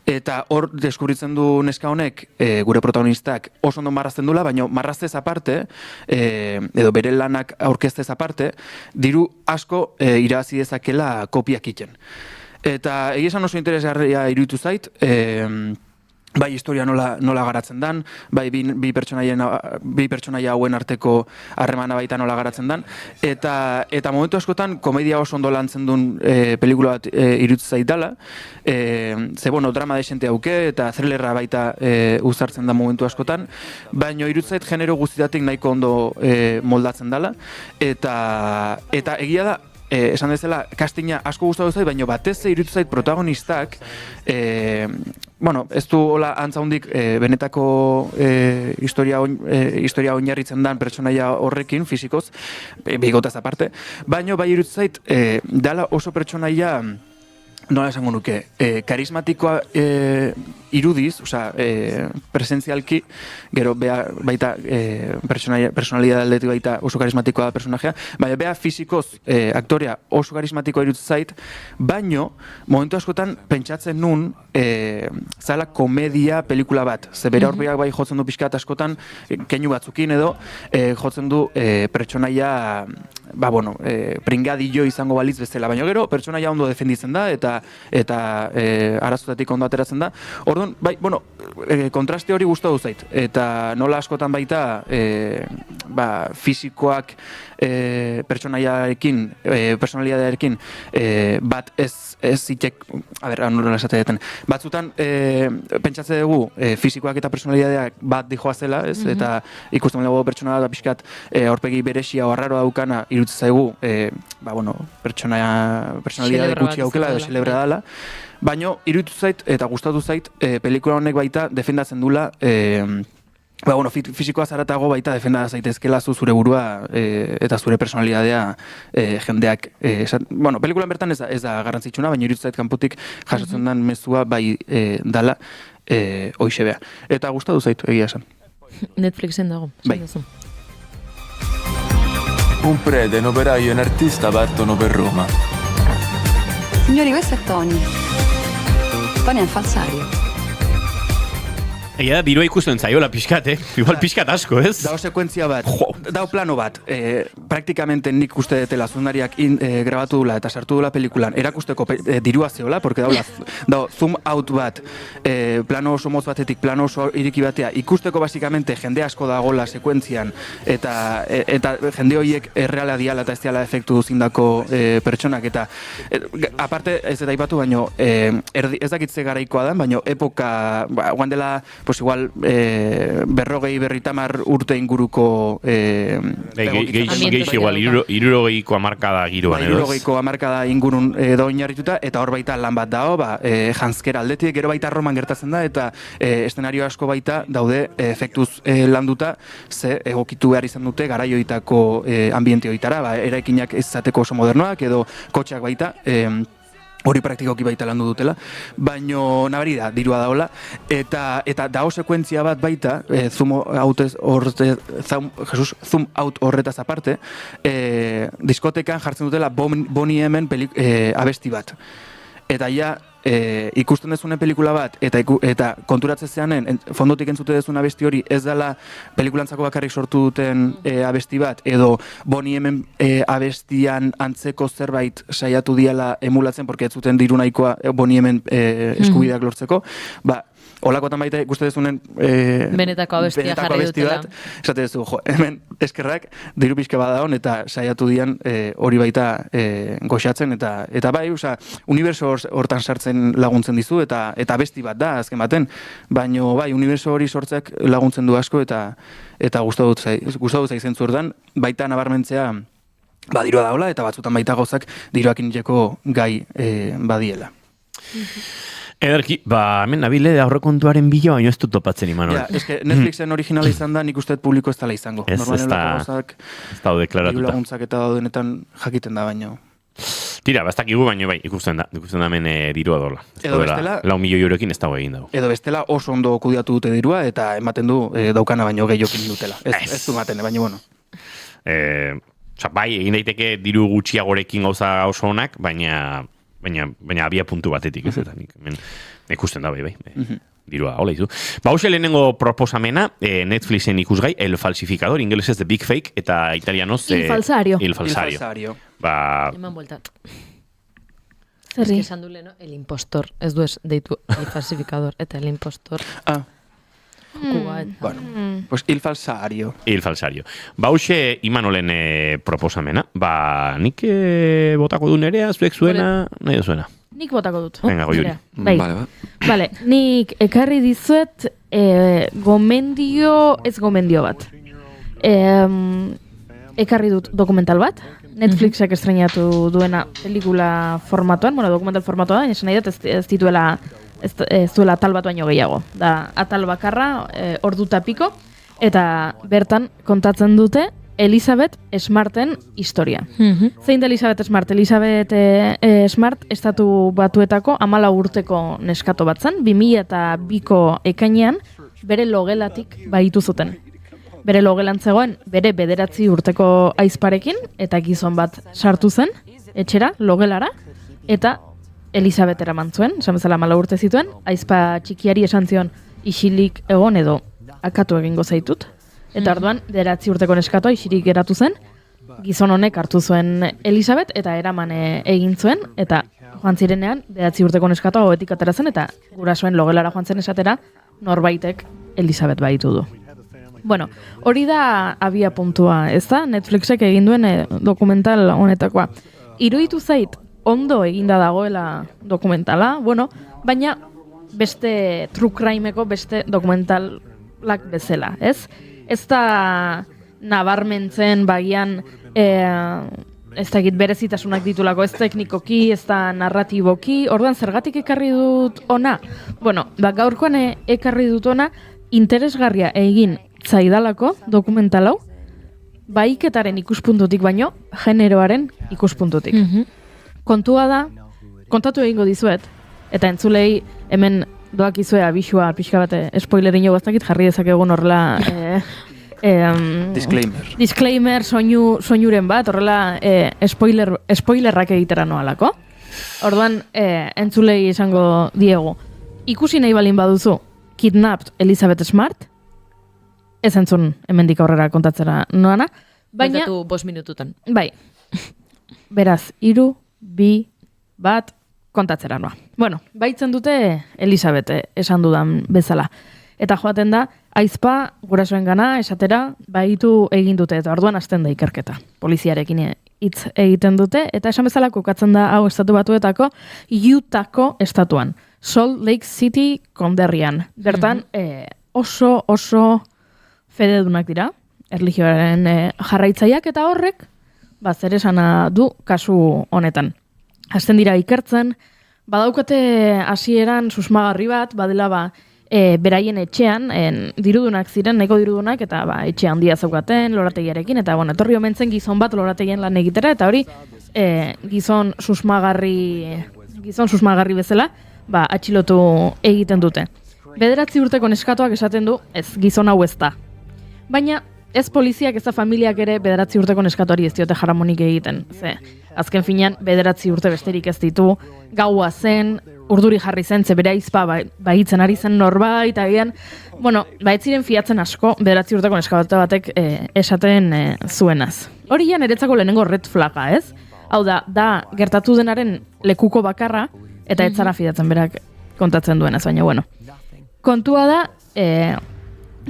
Eta hor deskubritzen du neska honek gure protagonistak oso ondo marrazten dula, baina marraztez aparte, edo bere lanak aurkeztez aparte, diru asko irabazi dezakela kopiak iten. Eta egia esan oso interesgarria iruditu zait, bai historia nola garatzen dan, bai bi pertsonaia hauen arteko harremana baita nola garatzen dan, eta momentu askotan komedia oso ondo lantzen duen pelikula bat iruditu zait dala, drama desente hauke eta thrillerra baita uzartzen da momentu askotan, baina iruditu zait genero guztitatik nahiko ondo moldatzen dala, eta egia da, esan dezela, castinga asko gustatu zait, baina batez iruditu zait protagonistak, ez du hola antzaundik benetako historia oinarritzen dan pertsonaia horrekin, fizikoz, bigotaz aparte, baina bai iruditu zait, dala oso pertsonaia, nola esango nuke, karismatikoa irudiz, osea, presentzialki, gero baita personalidade aldetik baita oso karismatikoa da personajea, baina bea fisikoz aktorea oso karismatikoa iruditzen zait, baino momentu askotan pentsatzen nun zala komedia pelikula bat, ze bere aurpegiak bai jotzen du pixkat askotan keinu batzukin edo jotzen du pertsonaia pringadillo izango balitz bezala, baina gero pertsonaia ondo defenditzen da eta arazotatik ondo ateratzen da. Orduan, bai, kontraste hori gustatu zait eta nola askotan baita fisikoak pertsonaiarekin, personalidadearekin bat ez zitek, nola esate deten, batzutan pentsatze dugu fisikoak eta personalidadeak bat dijoa zela, ez? Eta ikusten dugu pertsona da pixkat aurpegi beresia o arraroa daukana iruditzen zaigu, personalidade gutxi aukela edo xelebra dela, baina iruditu zait eta gustatu zait pelikula honek baita defendatzen dula fisikoa zaratago baita defenda zaitezkela zure burua eta zure personalidadea jendeak. Pelikulan bertan ez da garrantzitsuna, baina iruditu zait kanpotik jasotzen den mezua bai dala hoixe bea. Eta gustatu zait, egia esan. Netflixen dago. Bai. Un prete, un operaio e un artista partono per Roma. Signori, questo è Tony. Tony è un falsario. Egia da, dirua ikusten zaiola pixkat, igual pixkat asko, ez? Dao sekuentzia bat, dao plano bat, praktikamente nik uste detela zundariak grabatu dula eta sartu dula pelikulan, erakusteko dirua zeola, porque dao zoom out bat, plano oso motz batetik, plano oso iriki batea, ikusteko basikamente jende asko dagola sekuentzian, eta jende horiek erreala diala eta ez diala efektu zindako pertsonak, eta aparte ez eta ipatu, baino ez dakitze garaikoa da, baino epoka, guan dela, pues igual berritamar urte inguruko geix igual, irurogeiko amarkada giroan edo. Irurogeiko amarkada ingurun edo oinarrituta, eta hor baita lan bat dao, janzkera aldetik, gero baita Roman gertatzen da, eta eszenario asko baita daude efektuz landuta, ze egokitu behar izan dute garaioitako ambiente hoitara, eraikinak ez izateko oso modernoak, edo kotxeak baita, hori praktikoki baita landu dutela, baino nabari da, dirua daola, eta dao sekuentzia bat baita, zoom out horretaz aparte, diskotekan jartzen dutela Bonnie M:en abesti bat. Eta ja, ikusten dezunen pelikula bat, eta konturatzen zeanen, fondotik entzute dezun abesti hori, ez dela pelikulantzako bakarrik sortu duten abesti bat, edo Bonnie M:en abestian antzeko zerbait saiatu diala emulatzen, porque ez zuten diru nahikoa Bonnie M:en eskubideak lortzeko, holakotan baita ikusten dezunen benetako abestia jarri dutela. Esate dezu, hemen eskerrak diru pixka badaon eta saiatu dian hori baita goxatzen eta bai, uniberso hortan sartzen laguntzen dizu eta abesti bat da azken baten, baino bai, uniberso hori sortzeak laguntzen du asko eta gustatu zait zentzu ordan, baita nabarmentzea dirua daola eta batzutan baita gauzak diruakin hileko gai badiela. Ederki, hemen nabile aurrekontuaren bila, baino ez dut topatzen Imanol. Ja, eske Netflixen originala izan da, nik uste publiko ez dela izango. Ez da deklaratuta. Laguntzak eta daudenetan jakiten da baino. Tira, ez dakigu baino bai, ikusten da hemen dirua dola. Edo bestela, 4 milioi euroekin ez dago egin dago. Edo bestela oso ondo kudiatu dute dirua eta ematen du daukana baino gehiokin dutela. Ez du ematen, baino bueno. Bai, egin daiteke diru gutxiagorekin gauza oso onak, baina abia puntu batetik, ez eta hemen ikusten da bai. Dirua, hola izu. Hauxe lehenengo proposamena, Netflixen ikusgai, El Falsificador, ingelesez The Big Fake, eta italianoz... Il Falsario. Il Falsario. Eman bueltat. Zerri? Esan du leno, El Impostor. Ez du deitu El Falsificador, eta El Impostor. Bueno, pues Il Falsario. Il Falsario. Hauxe Imanolen proposamena. Nik botako du nerea, zuek zuena, nahi da zuena. Nik botako dut. Venga, Goiuri. Vale, nik ekarri dizuet gomendio bat. Ekarri dut dokumental bat, Netflixek estrenatu duena pelikula formatuan, dokumental formatuan, esan nahi dut ez dituela ez duela atal bat baino gehiago. Da, atal bakarra, ordu tapiko, eta bertan kontatzen dute Elizabeth Smarten historia. Zein da Elizabeth Smart? Elizabeth Smart estatu batuetako 14 urteko neskato bat zen, 2002ko ekainean bere logelatik bahitu zuten. Bere logelan zegoen bere 9 urteko aizparekin eta gizon bat sartu zen, etxera, logelara, eta Elizabeth eraman zuen, esan bezala 14 urte zituen, aizpa txikiari esan zion isilik egon edo akatu egingo zaitut. Eta orduan, 9 urteko neskatoa isirik geratu zen, gizon honek hartu zuen Elizabeth eta eraman egin zuen, eta joan zirenean, 9 urteko neskatoa goetik atera zen, eta gurasoen logelara joan zen esatera, norbaitek Elizabeth baitu du. Bueno, hori da abia puntua, ez da? Netflixek egin duen dokumental honetakoa. Iruditu zait, ondo eginda dagoela dokumentala, bueno, baina beste true crimeko beste dokumentalak bezala, ez? Ez da nabarmentzen bagian ez da egit berezitasunak ditulako, ez teknikoki, ez da narratiboki, orduan zergatik ekarri dut ona? Bueno, gaurkoan ekarri dut ona interesgarria egin zaidalako dokumental hau, bahiketaren ikuspuntutik baino, generoaren ikuspuntutik. Kontua da, kontatu egingo dizuet, eta entzulei hemen doakizue abisua pixka bate spoilerin jo gaztakit jarri dezakegun horrela disclaimer soinuren bat, horrela spoilerrak egitera noalako. Orduan, entzulei esango diegu. Ikusi nahi balin baduzu Kidnapped Elizabeth Smart, ez entzun hemendik aurrera kontatzera noana, baina... Kontatu 5 minututan. Bai. Beraz, 3, 2, 1, kontatzera noa. Bueno, baitzen dute Elizabeth esan dudan bezala. Eta joaten da, aizpa gurasoen gana esatera baitu egin dute, eta orduan hasten da ikerketa. Poliziarekin hitz egiten dute, eta esan bezala kokatzen da hau estatu batuetako Utahko estatuan. Salt Lake City konderrian. Bertan oso fededunak dira, erlijioaren jarraitzaileak, eta horrek zer esana du kasu honetan. Hasten dira ikertzen, badaukate hasieran susmagarri bat, badela beraien etxean, dirudunak ziren, nahiko dirudunak, eta etxe handia zaukaten, lorategiarekin, eta etorri omentzen gizon bat lorategien lan egitera, eta hori gizon susmagarri bezala, atxilotu egiten dute. 9 urteko neskatoak esaten du, ez, gizon hau ez da. Baina, ez poliziak ez da familiak ere 9 urteko neskatoari ez diote jaramonik egiten. Ze, azken finean, 9 urte besterik ez ditu, gaua zen, urduri jarri zen, ze bere aizpa baitzen ari zen norbait, agian, ez ziren fiatzen asko 9 urteko neskato batek esaten zuenaz. Hori ja niretzako lehenengo red flaga, ez? Hau da gertatu denaren lekuko bakarra, eta ez zara fidatzen berak kontatzen duenaz, baina, kontua da,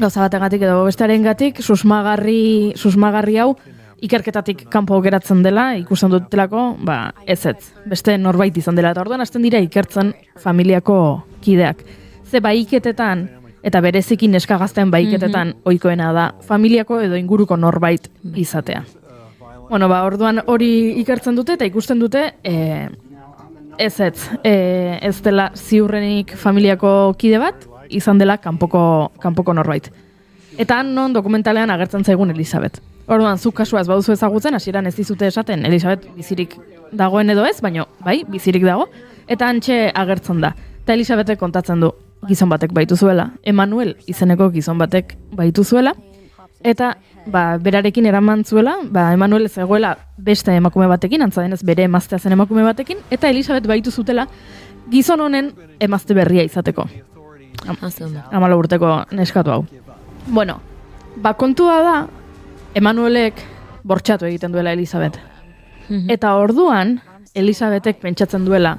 gauza bategatik edo bestearengatik susmagarri hau ikerketatik kanpo geratzen dela, ikusten dutelako, ez. Beste norbait izan dela, eta orduan hasten dira ikertzen familiako kideak. Ze bahiketetan, eta berezikin neskagazten bahiketetan ohikoena da, familiako edo inguruko norbait izatea. Orduan hori ikertzen dute, eta ikusten dute, ez dela ziurrenik familiako kide bat, izan dela kanpoko norbait. Eta non dokumentalean agertzen zaigun Elizabeth. Orduan, zuk kasua ez baduzu ezagutzen, hasieran ez dizute esaten Elizabeth bizirik dagoen edo ez, baina bizirik dago, eta antxe agertzen da. Eta Elizabethek kontatzen du gizon batek baitu zuela, Emanuel izeneko gizon batek baitu zuela, eta berarekin eraman zuela, Emanuel zegoela beste emakume batekin, antza denez bere emaztea zen emakume batekin, eta Elizabeth baitu zutela gizon honen emazte berria izateko. 14 urteko neskatu hau. Kontua da, Emanuelek bortxatu egiten duela Elizabeth. Eta orduan, Elizabethek pentsatzen duela,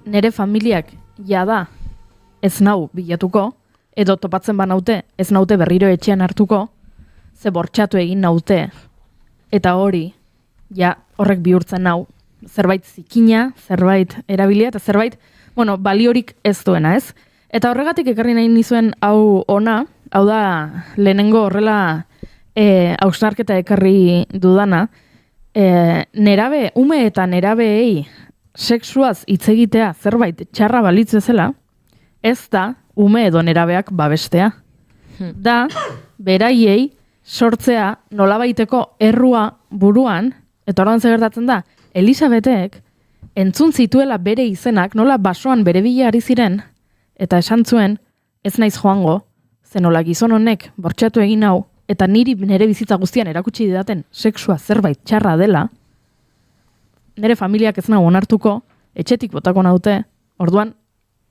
nere familiak jada ez nau bilatuko, edo topatzen banaute ez naute berriro etxean hartuko, ze bortxatu egin naute, eta hori, horrek bihurtzen nau, zerbait zikina, zerbait erabilia, eta zerbait, baliorik ez duena, ez? Eta horregatik ekarri nahi nizuen hau ona, hau da lehenengo horrela hausnarketa ekarri dudana, ume eta nerabeei sexuaz hitz egitea zerbait txarra balitz bezala, ez da ume edo nerabeak babestea. Da, beraiei sortzea nolabaiteko errua buruan, eta orduan zer gertatzen da, Elisabetek entzun zituela bere izenak, nola basoan bere bila ari ziren, eta esan zuen, ez naiz joango, zenola gizon honek bortxatu egin hau, eta niri nire bizitza guztian erakutsi didaten sexua zerbait txarra dela, nire familiak ez nago onartuko, etxetik botako naute, orduan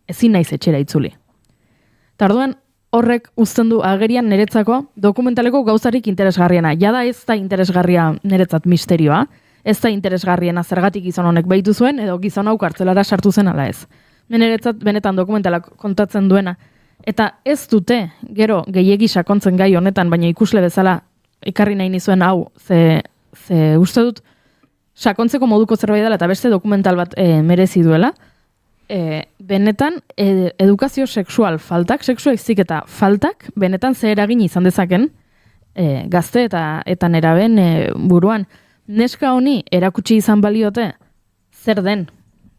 ezin naiz etxera itzuli. Eta orduan horrek uzten du agerian niretzako dokumentaleko gauzarik interesgarriena. Jada ez da interesgarria niretzat misterioa, ez da interesgarriena zergatik gizon honek behitu zuen, edo gizon hau kartzelara sartu zen ala ez. Niretzat benetan dokumentalak kontatzen duena. Eta ez dute, gero gehiegi sakontzen gai honetan, baina ikusle bezala ekarri nahi nizuen hau, ze uste dut sakontzeko moduko zerbait dela eta beste dokumental bat merezi duela. Benetan edukazio sexual faltak, sexua heziketa faltak, benetan ze eragin izan dezaken gazte eta neraben buruan. Neska honi erakutsi izan baliote zer den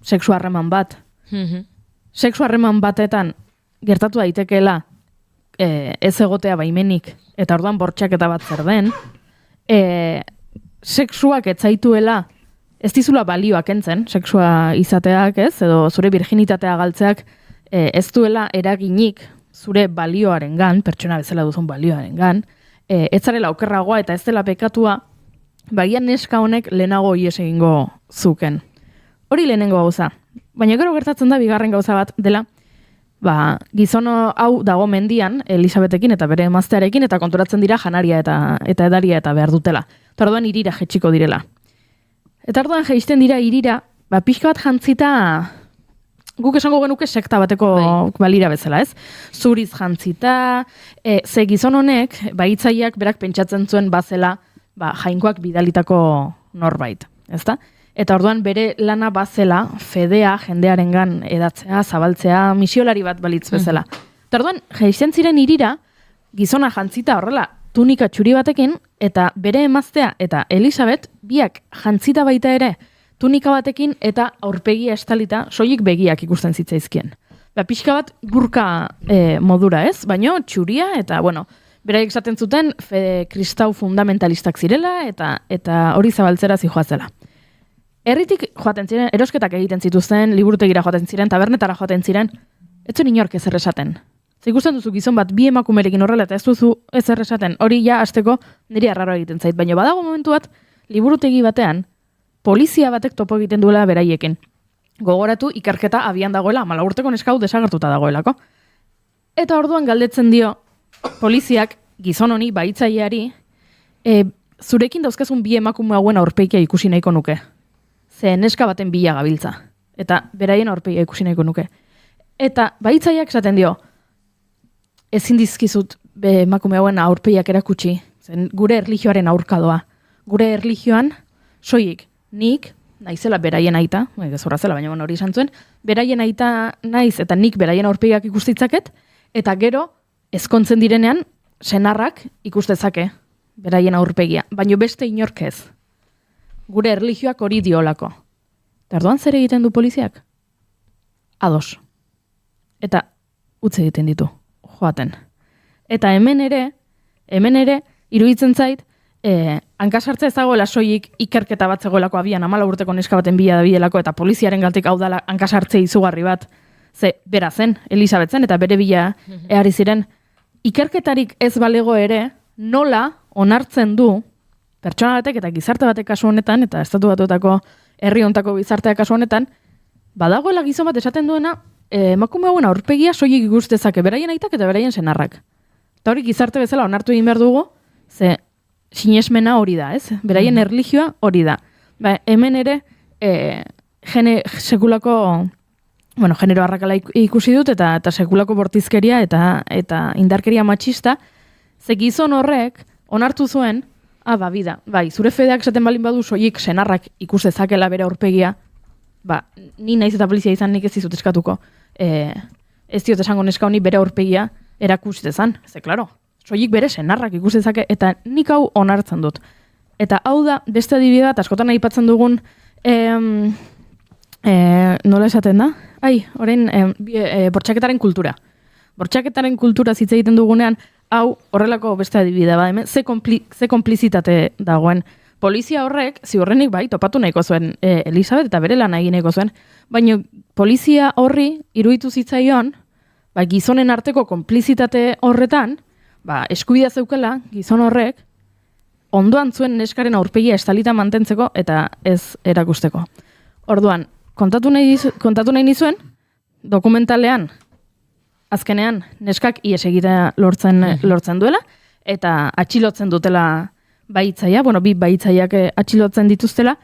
sexu harreman bat. Sexu harreman batetan gertatu daitekeela ez egotea baimenik, eta orduan bortxaketa bat zer den, sexuak etzaituela ez dizula balioak entzen, sexua izateak ez, edo zure virginitatea galtzeak ez duela eraginik zure balioaren gan, pertsona bezala duzun balioaren gan, ez zarela okerragoa eta ez dela pekatua, bagian neska honek lehenago ies egingo zuken. Hori lehenengo gauza. Baina gero gertatzen da bigarren gauza bat dela, gizon hau dago mendian, Elisabetekin eta bere emaztearekin, eta konturatzen dira janaria eta edaria eta behar dutela. Eta orduan irira jetxiko direla. Eta orduan jaisten dira irira, pixka bat jantzita, guk esango genuke sekta bateko balira bezala, ez? Zuriz jantzita, ze gizon honek, hitzaileak berak pentsatzen zuen bazela, jainkoak bidalitako norbait, ezta? Eta orduan bere lana bazela, fedea, jendearengan edatzea, zabaltzea, misiolari bat balitz bezala. Eta orduan, jaisten ziren irira, gizona jantzita horrela, tunika txuri batekin, eta bere emaztea eta Elisabet, biak jantzita baita ere, tunika batekin eta aurpegia estalita, soilik begiak ikusten zitzaizkien. Pixka bat gurka modura ez, baino txuria, eta bueno, beraiek esaten zuten kristau fundamentalistak zirela, eta hori zabaltzera zijoazela. Herritik joaten ziren, erosketak egiten zituzten, liburutegira joaten ziren, tabernetara joaten ziren, ez zuen inork ezer esaten. Ikusten duzu gizon bat bi emakumerekin horrela eta ez duzu ezer esaten, hori ja hasteko niri arraro egiten zait, baina badago momentu bat, liburutegi batean, polizia batek topo egiten duela beraiekin. Gogoratu ikerketa abian dagoela, 14 urteko neska hau desagertuta dagoelako. Eta orduan galdetzen dio, poliziak gizon honi bahitzaileari, zurekin dauzkazun bi emakume hauen aurpegia ikusi nahiko nuke. Ze neska baten bila gabiltza. Eta beraien aurpegia ikusi nahiko nuke. Eta bahitzaileak esaten dio, ezin dizkizut emakume hauen aurpegiak erakutsi, zen gure erlijioaren aurkadoa. Gure erlijioan, soilik, nik, naizela beraien aita, gezurra zela, baina hori esan zuen, beraien aita naiz eta nik beraien aurpegiak ikustitzaket, eta gero, ezkontzen direnean, senarrak ikustezake beraien aurpegia, baina beste inork ez. Gure erlijioak hori diolako. Tarduan zer egiten du poliziak? Ados. Eta utz egiten ditu, joaten. Eta hemen ere, iruditzen zait, hankasartza ez dagoela soilik ikerketa bat zegoelako abian, 14 urteko neska baten bila da bilelako, eta poliziaren gatik hau dala hankasartze izugarri bat, ze bera zen, Elisabet zen, eta bere bila ehari ziren, ikerketarik ez balego ere, nola onartzen du, pertsona batek eta gizarte batek kasu honetan, eta estatu batuetako herri hontako gizarteak kasu honetan, badagoela gizon bat esaten duena, emakume hauen aurpegia soilik ikustezake beraien aitak eta beraien senarrak. Eta hori gizarte bezala onartu egin behar dugu, ze sinesmena hori da, ez? Beraien erlijioa hori da. Hemen ere, sekulako, genero arrakala ikusi dut, eta sekulako bortizkeria eta indarkeria matxista, ze gizon horrek onartu zuen, bida, zure fedeak esaten balin badu soilik senarrak ikustezakela bere aurpegia, ni naiz eta polizia izan nik ez dizut eskatuko, ez diot esango neska honi bere aurpegia erakustezan, ze klaro, soilik bere senarrak ikustezake, eta nik hau onartzen dut. Eta hau da, beste adibide bat, askotan aipatzen dugun, nola esaten da? Orain, bortxaketaren kultura. Bortxaketaren kultura hitz egiten dugunean, hau horrelako beste adibidea ba, hemen ze konplizitate dagoen. Polizia horrek, ziurrenik bai, topatu nahiko zuen Elisabet eta bere lana egin nahiko zuen, baina polizia horri iruditu zitzaion, ba, gizonen arteko konplizitate horretan, ba, eskubidea zeukela gizon horrek, ondoan zuen neskaren aurpegia estalita mantentzeko eta ez erakusteko. Orduan, kontatu nahi nizuen, dokumentalean, azkenean, neskak ies egitea lortzen duela, eta atxilotzen dutela baitzaia, bi baitzaiak atxilotzen dituztela,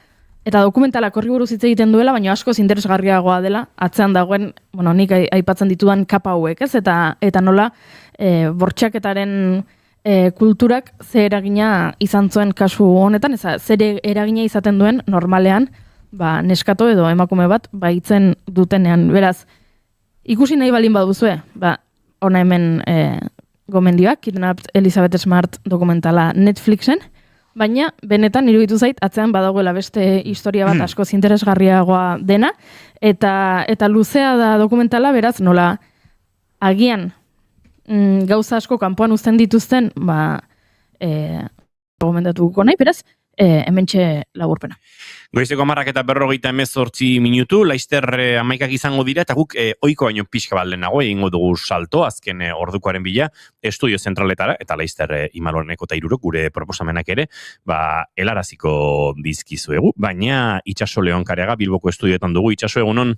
eta dokumentalak horri buruz hitz egiten duela, baina askoz interesgarriagoa dela, atzean dagoen, nik aipatzen ditudan kapa hauek, ez? Eta nola, bortxaketaren kulturak ze eragina izan zuen kasu honetan, zer eragina izaten duen normalean, neskato edo emakume bat baitzen dutenean. Beraz, ikusi nahi balin baduzue, hona hemen gomendioak, Kidnapped Elizabeth Smart dokumentala Netflixen, baina benetan iruditu zait atzean badagoela beste historia bat askoz interesgarriagoa dena, eta luzea da dokumentala, beraz, nola agian gauza asko kanpoan uzten dituzten, gomendatuko nahi, beraz, hementxe laburpena. Goizeko 10:40 minutu, Laster 11 izango dira, eta guk ohiko baino pixka bat lehenago egingo dugu salto, azken ordukoaren bila, estudio zentraletara, eta Laster Imaloneko eta Hirurok gure proposamenak ere, helaraziko dizkizuegu, baina Itxaso Leonkareaga Bilboko estudioetan dugu. Itxaso, egunon?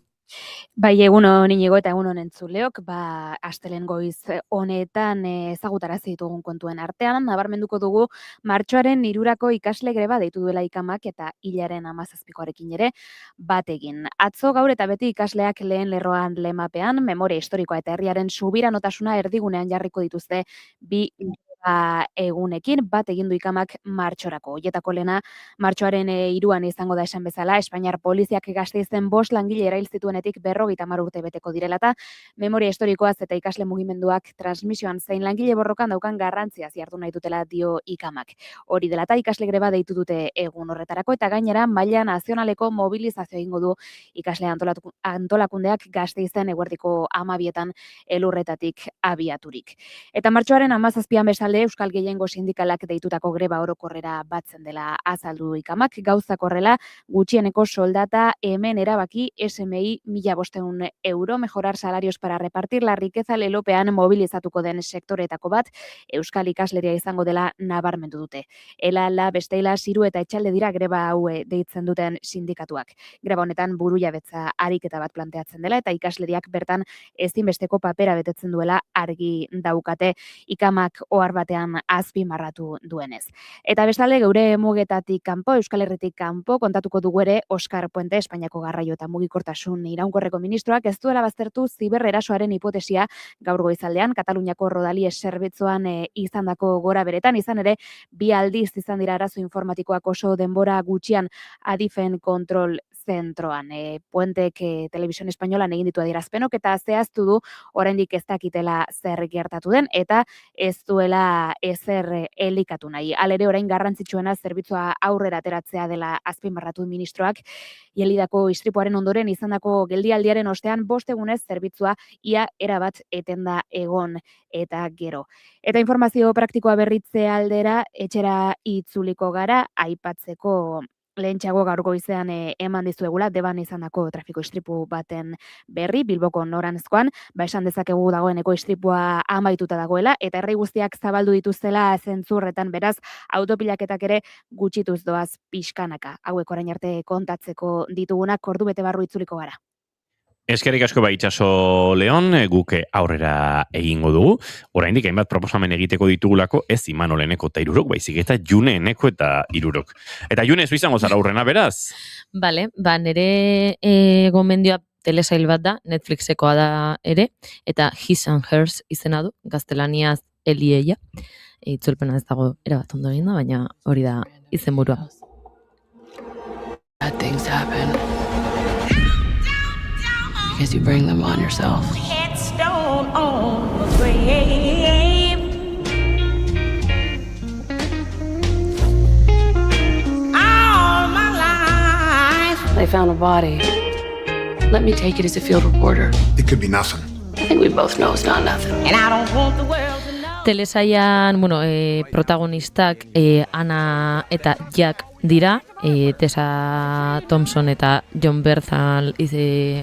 Bai, egunon Inigo eta egunon entzuleok, astelen goiz honetan ezagutarazi ditugun kontuen artean, nabarmenduko dugu martxoaren 3 ikasle greba deitu duela ikamak eta hilaren 17koarekin ere bat egin. Atzo gaur eta beti ikasleak lehen lerroan lemapean, memoria historikoa eta herriaren subiranotasuna erdigunean jarriko dituzte bi egunekin, bat egin du ikamak martxorako. Hoietako lehena martxoaren 3 izango da esan bezala, Espainiar poliziak Gasteizen 5 langile erail zituenetik 50 urte beteko direla eta memoria historikoaz eta ikasle mugimenduak transmisioan zein langile borrokan daukan garrantziaz jardu nahi dutela dio ikamak. Hori dela eta ikasle greba deitu dute egun horretarako eta gainera maila nazionaleko mobilizazio egingo du ikasle antolakundeak Gasteizen eguerdiko 12etan elurretatik abiaturik. Eta martxoaren 17an bestalde Euskal Gehiengo sindikalak deitutako greba orokorrera batzen dela azaldu ikamak, gauzak horrela gutxieneko soldata hemen erabaki SMI 1.500 euro, mejorar salarios para repartir la riqueza lelopean mobilizatuko den sektoretako bat, Euskal ikasleria izango dela nabarmendu dute. Ela, besteila, Ziru eta Etxalde dira greba hau deitzen duten sindikatuak. Greba honetan burujabetza ariketa bat planteatzen dela eta ikasleriak bertan ezinbesteko papera betetzen duela argi daukate ikamak ohar batean azpimarratu duenez. Eta bestalde geure mugetatik kanpo, Euskal Herritik kanpo, kontatuko dugu ere Oskar Puente, Espainiako garraio eta mugikortasun iraunkorreko ministroak ez duela baztertu zibererasoaren hipotesia gaur goizaldean, Kataluniako Rodalies zerbitzuan izandako gora beretan, izan ere, 2 aldiz izan dira arazo informatikoak oso denbora gutxian Adifen kontrol zentroan. Puentek Televisión Espainolan egin ditu adierazpenok eta zehaztu du oraindik ez dakitela zer gertatu den eta ez duela ezer elikatu nahi. Halere orain garrantzitsuena zerbitzua aurrera ateratzea dela azpimarratu ministroak. Jelidako istripuaren ondoren izandako geldialdiaren ostean 5 egunez zerbitzua ia erabat etenda egon eta gero. Eta informazio praktikoa berritze aldera etxera itzuliko gara aipatzeko lehentxeago gaur goizean eman dizuegula Deban izandako trafiko istripu baten berri Bilboko noranzkoan, esan dezakegu dagoeneko istripua amaituta dagoela eta herri guztiak zabaldu dituztela zentzurretan, beraz autopilaketak ere gutxituz doaz pixkanaka. Hauek orain arte kontatzeko ditugunak ordu bete barru itzuliko gara. Eskerrik asko Itxaso Leon, guke aurrera egingo dugu. Oraindik hainbat proposamen egiteko ditugulako ez Imanoleneko eta Hirurok, baizik eta Juneeneko eta Hirurok. Eta June, zu izango zara aurrena, beraz? Bale, nire gomendioa telesail bat da, Netflixekoa da ere, eta His and Hers izena du, gaztelaniaz Elieia. Itzulpena ez dago erabat ondo egin da, baina hori da izenburua. Bad things happen. Because you bring them on yourself. Headstone on the grave. All my life. They found a body. Let me take it as a field reporter. It could be nothing. I think we both know it's not nothing. And I don't want the world to know. Telesaian, protagonistak Ana eta Jack dira, Tessa Thompson eta John Bernthal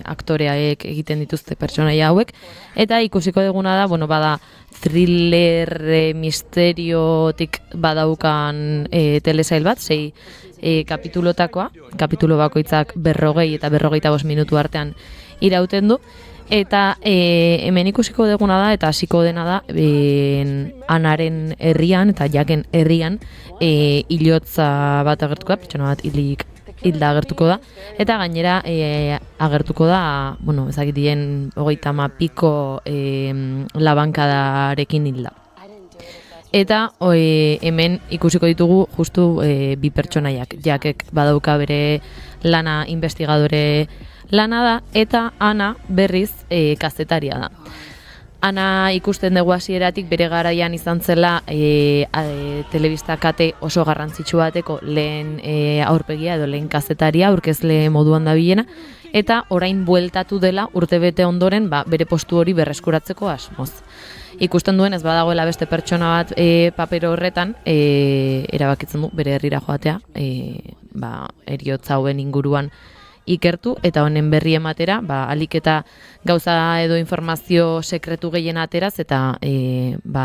aktoreaek egiten dituzte pertsonaia hauek, eta ikusiko duguna da, bada thriller misteriotik badaukan telesail bat, 6 kapitulotakoa, kapitulo bakoitzak 40 eta 45 minutu artean irauten du, eta hemen ikusiko duguna da, eta hasiko dena da, Anaren herrian eta Jacken herrian hilotza bat agertuko da, pertsona bat hilda agertuko da, eta gainera agertuko da, ezagitien 30 piko labankadarekin hilda. Eta hemen ikusiko ditugu justu bi pertsonaiak. Jackek badauka bere lana investigadore lana da, eta Ana berriz kazetaria da. Ana ikusten dugu hasieratik bere garaian izan zela telebista kate oso garrantzitsu bateko lehen aurpegia edo lehen kazetaria, aurkezle moduan dabilena, eta orain bueltatu dela urtebete ondoren bere postu hori berreskuratzeko asmoz. Ikusten duen ez badagoela beste pertsona bat paper horretan, erabakitzen du bere herrira joatea, heriotza hauen inguruan ikertu, eta honen berri ematera, alik eta gauza edo informazio sekretu gehien ateraz, eta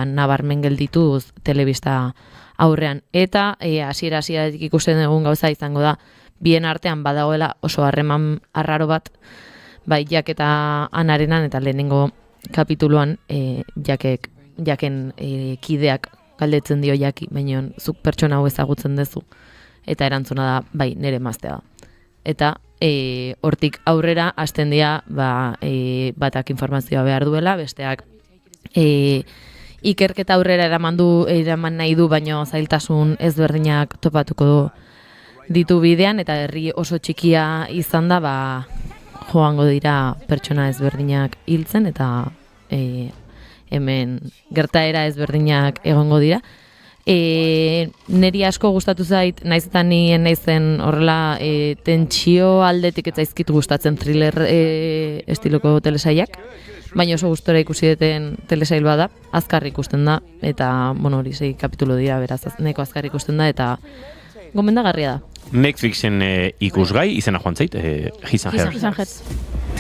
nabarmen geldituz telebista aurrean. Eta hasieratik ikusten dugun gauza izango da, bien artean badagoela oso harreman arraro bat, Jack eta Anarenan, eta lehenengo kapituluan Jacken kideak galdetzen dio Jacki, baina zuk pertsona hau ezagutzen duzu, eta erantzuna da, nire emaztea da. Eta hortik aurrera hasten dira batak informazioa behar duela, besteak ikerketa aurrera eraman nahi du, baino zailtasun ezberdinak topatuko ditu bidean, eta herri oso txikia izan da, joango dira pertsona ezberdinak hiltzen, eta hemen gertaera ezberdinak egongo dira. Neri asko gustatu zait, naiz eta nien naizen horrela tentsio aldetik ez zaizkit gustatzen thriller estiloko telesaiak, baina oso gustora ikusi deten telesail bada, azkar ikusten da, eta hori 6 kapitulo dira, beraz neko azkar ikusten da, eta gomendagarria da. Netflixen ikusgai, izena joan zait, His and Hers.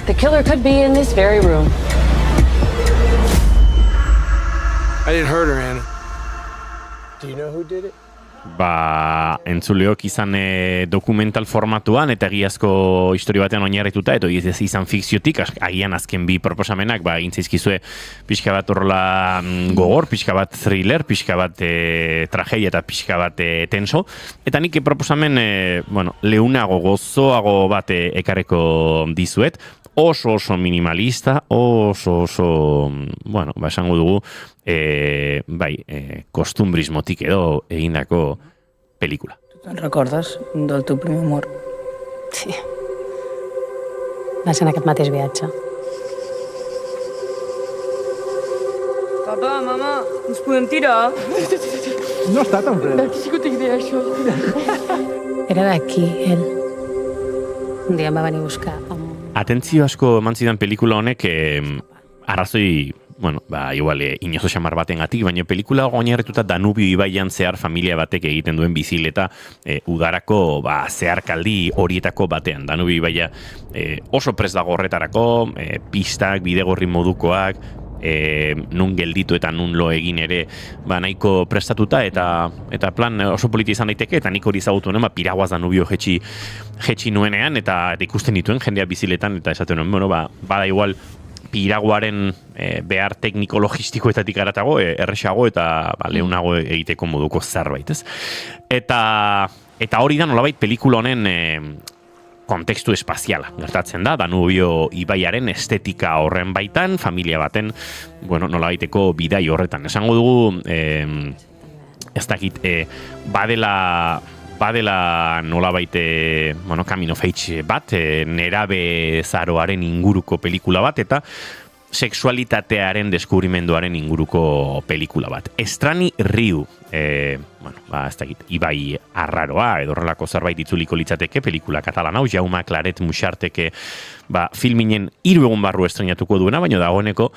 The killer could be in this very room. I didn't hurt her, Anna. Do you know who did it? Entzuleok izan dokumental formatuan eta egiazko historia batean oinarrituta, eta izan fikziotik, agian azken bi proposamenak, intzaizkizue pixka bat horrela gogor, pixka bat thriller, pixka bat tragedia eta pixka bat tenso, eta nik proposamen leunago, gozoago bat ekarreko dizuet, oso minimalista, oso, esango dugu, kostumbrismotik edo egindako película. ¿Te recordes del teu primer amor? Sí. Va ser en aquest mateix viatge. Papa, mama, ens podem tirar? No està tan fred. Sí que tinc idea, això. Era d'aquí, ell. Un dia em va venir a buscar. Atentzio asko eman zidan pelikula honek arrazoi, igual inozo xamar batengatik, baina pelikula oinarrituta Danubio ibaian zehar familia batek egiten duen bizileta udarako zeharkaldi horietako batean. Danubio ibaia oso prest dago horretarako, pistak, bidegorri modukoak, nun gelditu eta nun lo egin ere nahiko prestatuta, eta plan oso politi izan daiteke, eta nik hori zagutu nuen, Piraguaz Danubio jetxi nuenean, eta ikusten dituen jendea biziletan, eta esaten nuen, bada igual Piraguaren behar tekniko-logistikoetatik aratago, erresago eta leunago egiteko moduko zerbait, ez? Eta hori da nolabait pelikula honen kontekstu espaziala gertatzen da, Danubio ibaiaren estetika horren baitan, familia baten, nolabaiteko bidai horretan. Esango dugu, ez dakit, badela nolabait coming of age bat, nerabe zaroaren inguruko pelikula bat, eta sexualitatearen deskubrimenduaren inguruko pelikula bat. Estrani Ryu bueno, ez dakit, Ibai Arraroa edo horrelako zerbait itzuliko litzateke pelikula katalan hau, Jaume Claret Muxarteke filminen 3 egun barru estrenatuko duena, baina dagoeneko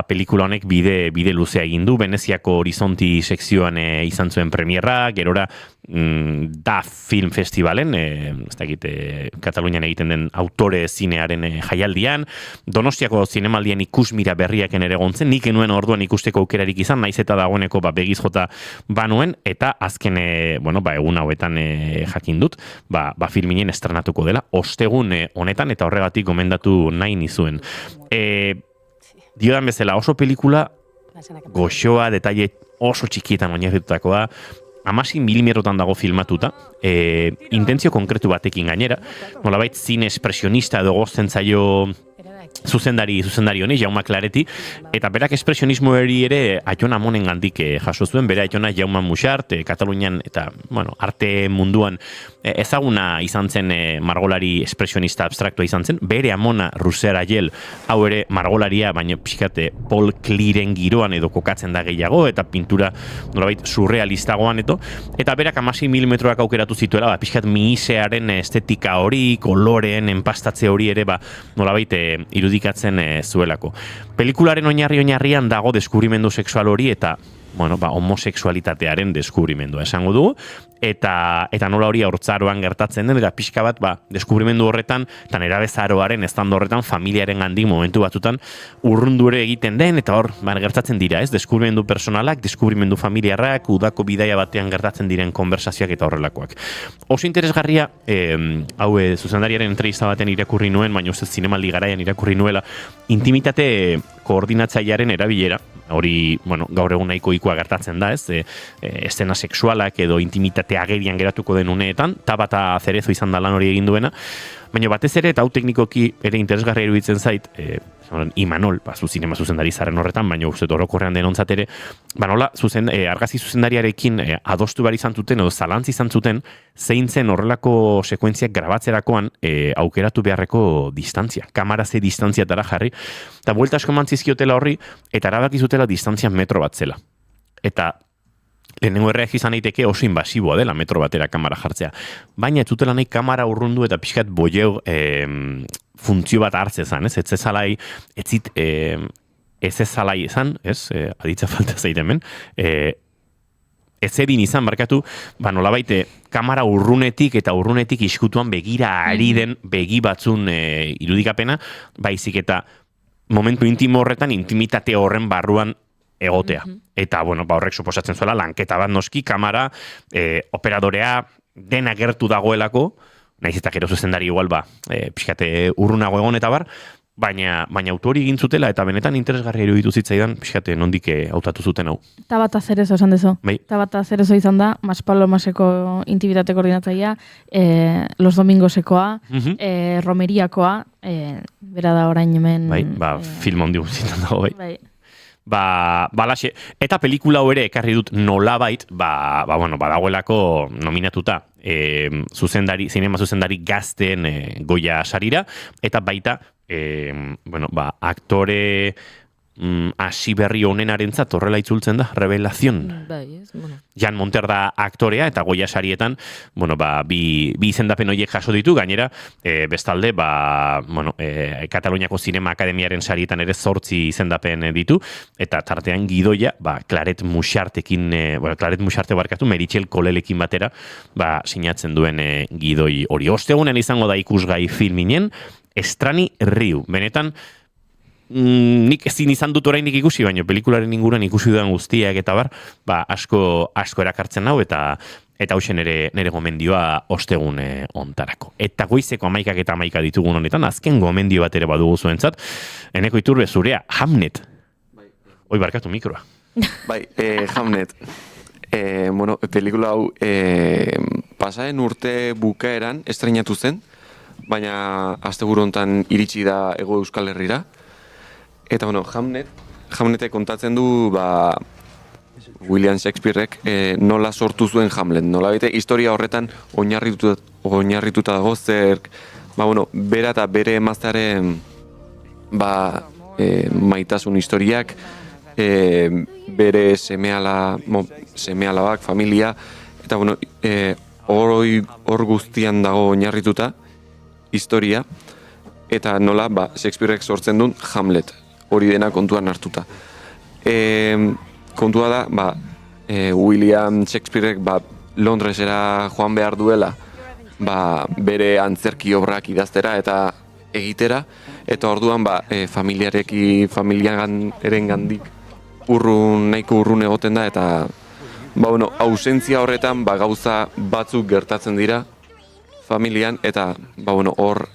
pelikula honek bide luzea egin du, Veneziako Horizonti sekzioan izan zuen premierra, gerora da film festivalen, ez dakit, Katalunian egiten den autore zinearen jaialdian, Donostiako zinemaldian ikusmira berriaken ere gontzen, nik enuen orduan ikusteko aukerarik izan, naiz eta dagoeneko begiz jota banuen, eta azken, egun hauetan jakin dut, filminen estrenatuko dela, ostegun honetan, eta horregatik gomendatu nahi nizuen. Diodan bezala, oso pelikula goxoa, detaile oso txikietan oinarritutakoa, 16 milimetrotan dago filmatuta, intentzio konkretu batekin gainera, nolabait zine espresionista edo gozten zaio zuzendari honi, Jaume Clareti, eta berak espresionismo ere Aiona Monen gandik jaso zuen, bere Aiona Jaume Muxart, Katalunian eta arte munduan ezaguna izan zen margolari espresionista abstraktua izan zen, bere amona Russer Ayel, hau ere margolaria, baina pixkate Paul Kleeren giroan edo kokatzen da gehiago, eta pintura nolabait surrealistagoan eta berak 16 milimetroak aukeratu zituela, pixkat mihisearen estetika hori, koloreen enpastatze hori ere nolabait irudikatzen zuelako. Pelikularen oinarrian dago deskubrimendu sexual hori eta homosexualitatearen deskubrimendua esango dugu, eta nola hori haurtzaroan gertatzen den, eta pixka bat deskubrimendu horretan, eta nerabezaroaren estando horretan, familiaren gandik momentu batzutan urrundure egiten den, eta hor gertatzen dira, deskubrimendu personalak, deskubrimendu familiarrak, udako bidaia batean gertatzen diren konversazioak eta horrelakoak. Oso interesgarria, hau zuzendariaren entrevista baten irakurri nuen, baina uste zinemaldi garaian irakurri nuela, intimitate koordinatzailearen erabilera, hori, gaur egun nahiko ikua gertatzen da, estena sexualak edo intimitate agerian geratuko den uneetan, Tabata Cerezo izan da lan hori egin duena, baina batez ere, eta hau teknikoki ere interesgarria iruditzen zait, Imanol, zinema zuzendari zaren horretan, baina uste orokorrean denontzat ere, nola, argazki zuzendariarekin adostu behar izan zuten, edo zalantz izan zuten, zein zen horrelako sekuentziak grabatzerakoan aukeratu beharreko distantzia, kamara ze distantziatara jarri, eta buelta asko mantzizkiotela horri, eta erabakizutela distantzia metro bat zela. Eta lehenengo erreak izan daiteke oso invasiboa dela metro batera kamara jartzea. Baina ez zutela nahi kamara urrundu eta pixkat boieu funtzio bat hartzezan, ez? Ez ezalai izan, ez? Aditza falta zait hemen. Ez edin izan, barkatu, nolabait kamara urrunetik eta urrunetik iskutuan begira ari den begi batzun irudikapena, baizik eta momentu intimo horretan, intimitate horren barruan egotea. Eta, horrek suposatzen zuela, lanketa bat noski, kamara, operadorea, dena gertu dagoelako, nahiz eta gero zuzendari igual, pixkate urrunago egon eta bar, baina autori egin zutela, eta benetan interesgarria iruditu zitzaidan, pixkate nondik hautatu zuten hau. Tabata Cerezo esan dezo. Tabata Cerezo izan da, Maspalomaseko intimitate koordinatzaia, Los Domingosekoa, Romeriakoa, bera da orain hemen... film handi guztietan dago, balaxe, eta pelikula ere ekarri dut nolabait, badagoelako nominatuta zinema zuzendari gazten Goya sarira, eta baita aktore hasi berri honenarentzat horrela itzultzen da, Revelación. Jan Monter da aktorea, eta Goya sarietan, bi izendapen horiek jaso ditu, gainera, bestalde, Kataluniako Zinema Akademiaren sarietan ere 8 izendapen ditu, eta tartean gidoia, Claret Muxartekin, Claret Muxarte barkatu, Meritxell Kolelekin batera, sinatzen duen gidoi hori. Ostegunen izango da ikusgai filminen, Estrani Riu, benetan, nik ezin izan dut oraindik ikusi, baina pelikularen inguruan ikusi dudan guztiak eta asko erakartzen hau, eta hausen nire gomendioa ostegun ontarako. Eta goizeko 11 eta 11 ditugun honetan, azken gomendio bat ere badugu zuentzat, Eneko Iturbe zurea, Hamnet. Hoi barkatu mikroa. Hamnet. Pelikula hau pasaren urte bukaeran estrenatu zen, baina asteburu hontan iritsi da Hego Euskal Herrira. Eta, Hamnetek kontatzen du, William Shakespearek nola sortu zuen Hamlet. Nola bete, historia horretan oinarrituta dago zer, bera eta bere emaztearen maitasun historiak, bere seme-alabak, familia, eta bueno, hor guztian dago oinarrituta historia, eta nola Shakespearek sortzen duen Hamlet, hori dena kontuan hartuta. Kontua da, William Shakespearek Londresera joan behar duela, bere antzerki obrak idaztera eta egitera, eta orduan familiaren gandik nahiko urrun egoten da, eta ausentzia horretan gauza batzuk gertatzen dira familian, eta hor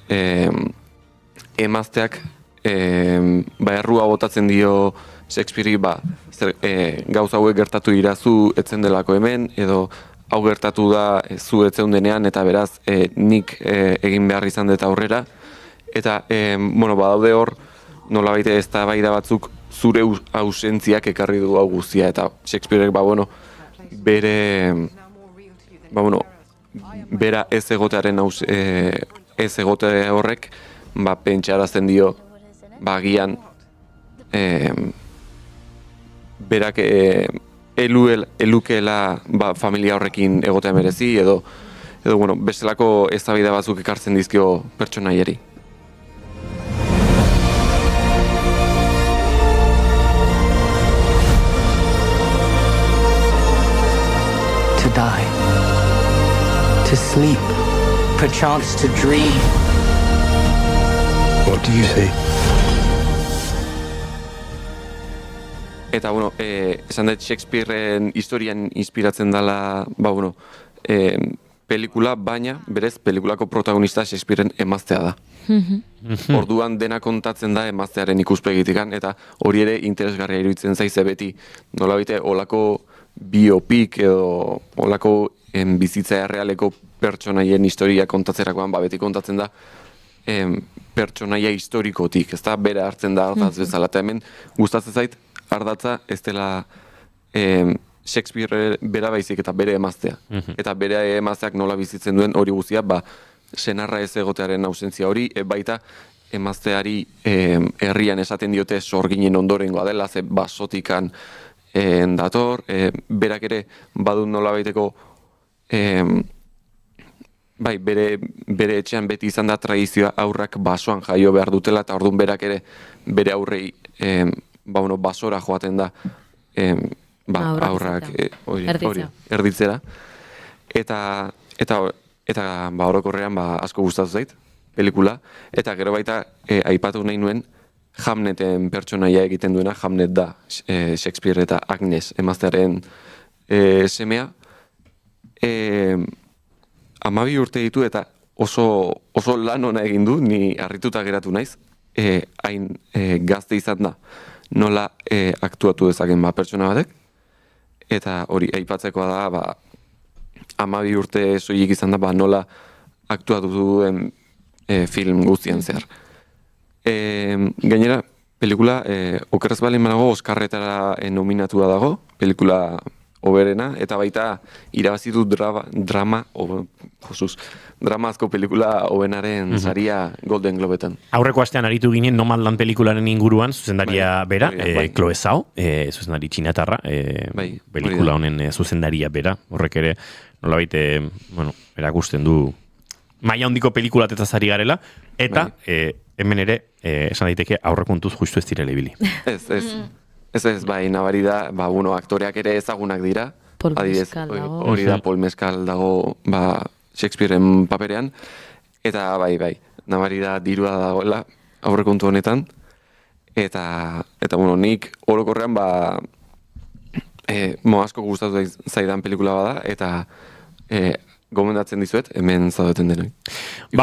emazteak errua botatzen dio Shakespearei gauza hauek gertatu irazu etzen delako hemen, edo hau gertatu da zu etzeun denean, eta beraz nik egin behar izan dut aurrera. Eta badaude hor nolabait eztabaida batzuk zure ausentziak ekarri du hau guztia, eta Shakespearek bera ez egotearen ez egote horrek pentsarazten dio agian berak elukeela familia horrekin egotea merezi, edo bestelako eztabaida batzuk ekartzen dizkio pertsonaiari. To die, to sleep, perchance to dream. What do you see? Eta, esan dut Shakespearen historian inspiratzen dela, pelikula, baina, berez, pelikulako protagonista Shakespearen emaztea da. Orduan dena kontatzen da emaztearen ikuspegitikan, eta hori ere interesgarria iruditzen zaize beti. Nolabait, olako biopik edo olako bizitza errealeko pertsonaien historia kontatzerakoan, beti kontatzen da pertsonaia historikotik, ez da, bere hartzen da ardatz bezala, eta hemen gustatzen zait, ardatza ez dela Shakespeare bera baizik eta bere emaztea. Eta bere emazteak nola bizitzen duen hori guztia, senarra ez egotearen ausentzia hori, baita emazteari herrian esaten diote sorginen ondorengoa dela, ze basotikan dator, berak ere badun nola baiteko bere etxean beti izan da tradizioa aurrak basoan jaio behar dutela, eta orduan berak ere bere aurrei basora joaten da aurrak erditzera. Eta orokorrean asko gustatu zait pelikula, eta gero baita aipatu nahi nuen Hamleten pertsonaia egiten duena. Hamlet da Shakespeare eta Agnes emaztearen semea. 12 urte ditu eta oso lan ona egin du, ni harrituta geratu naiz, hain gazte izan da nola aktuatu dezaken pertsona batek, eta hori aipatzekoa da 12 urte soilik izan da nola aktuatu duen film guztian zehar. Gainera, pelikula okerrez baldin banago Oscarretara nominatua dago, pelikula oberena, eta baita irabazi du drama asko pelikula obenaren saria Golden Globetan. Aurreko astean aritu ginen Nomadland pelikularen inguruan, zuzendaria bera, Chloe Zhao, zuzendari txinatarra, pelikula honen zuzendaria bera, horrek ere nolabait erakusten du maila handiko pelikulatez ari garela, eta hemen ere esan daiteke aurrekontuz justu ez direla ibili. Ez, nabari da, aktoreak ere ezagunak dira. Adibidez, hori da Paul Mescal dago Shakespearen paperean, eta nabari da dirua dagoela aurrekontu honetan, eta nik orokorrean asko gustatu zaidan pelikula bada, eta gomendatzen dizuet, hemen zaudeten denoi.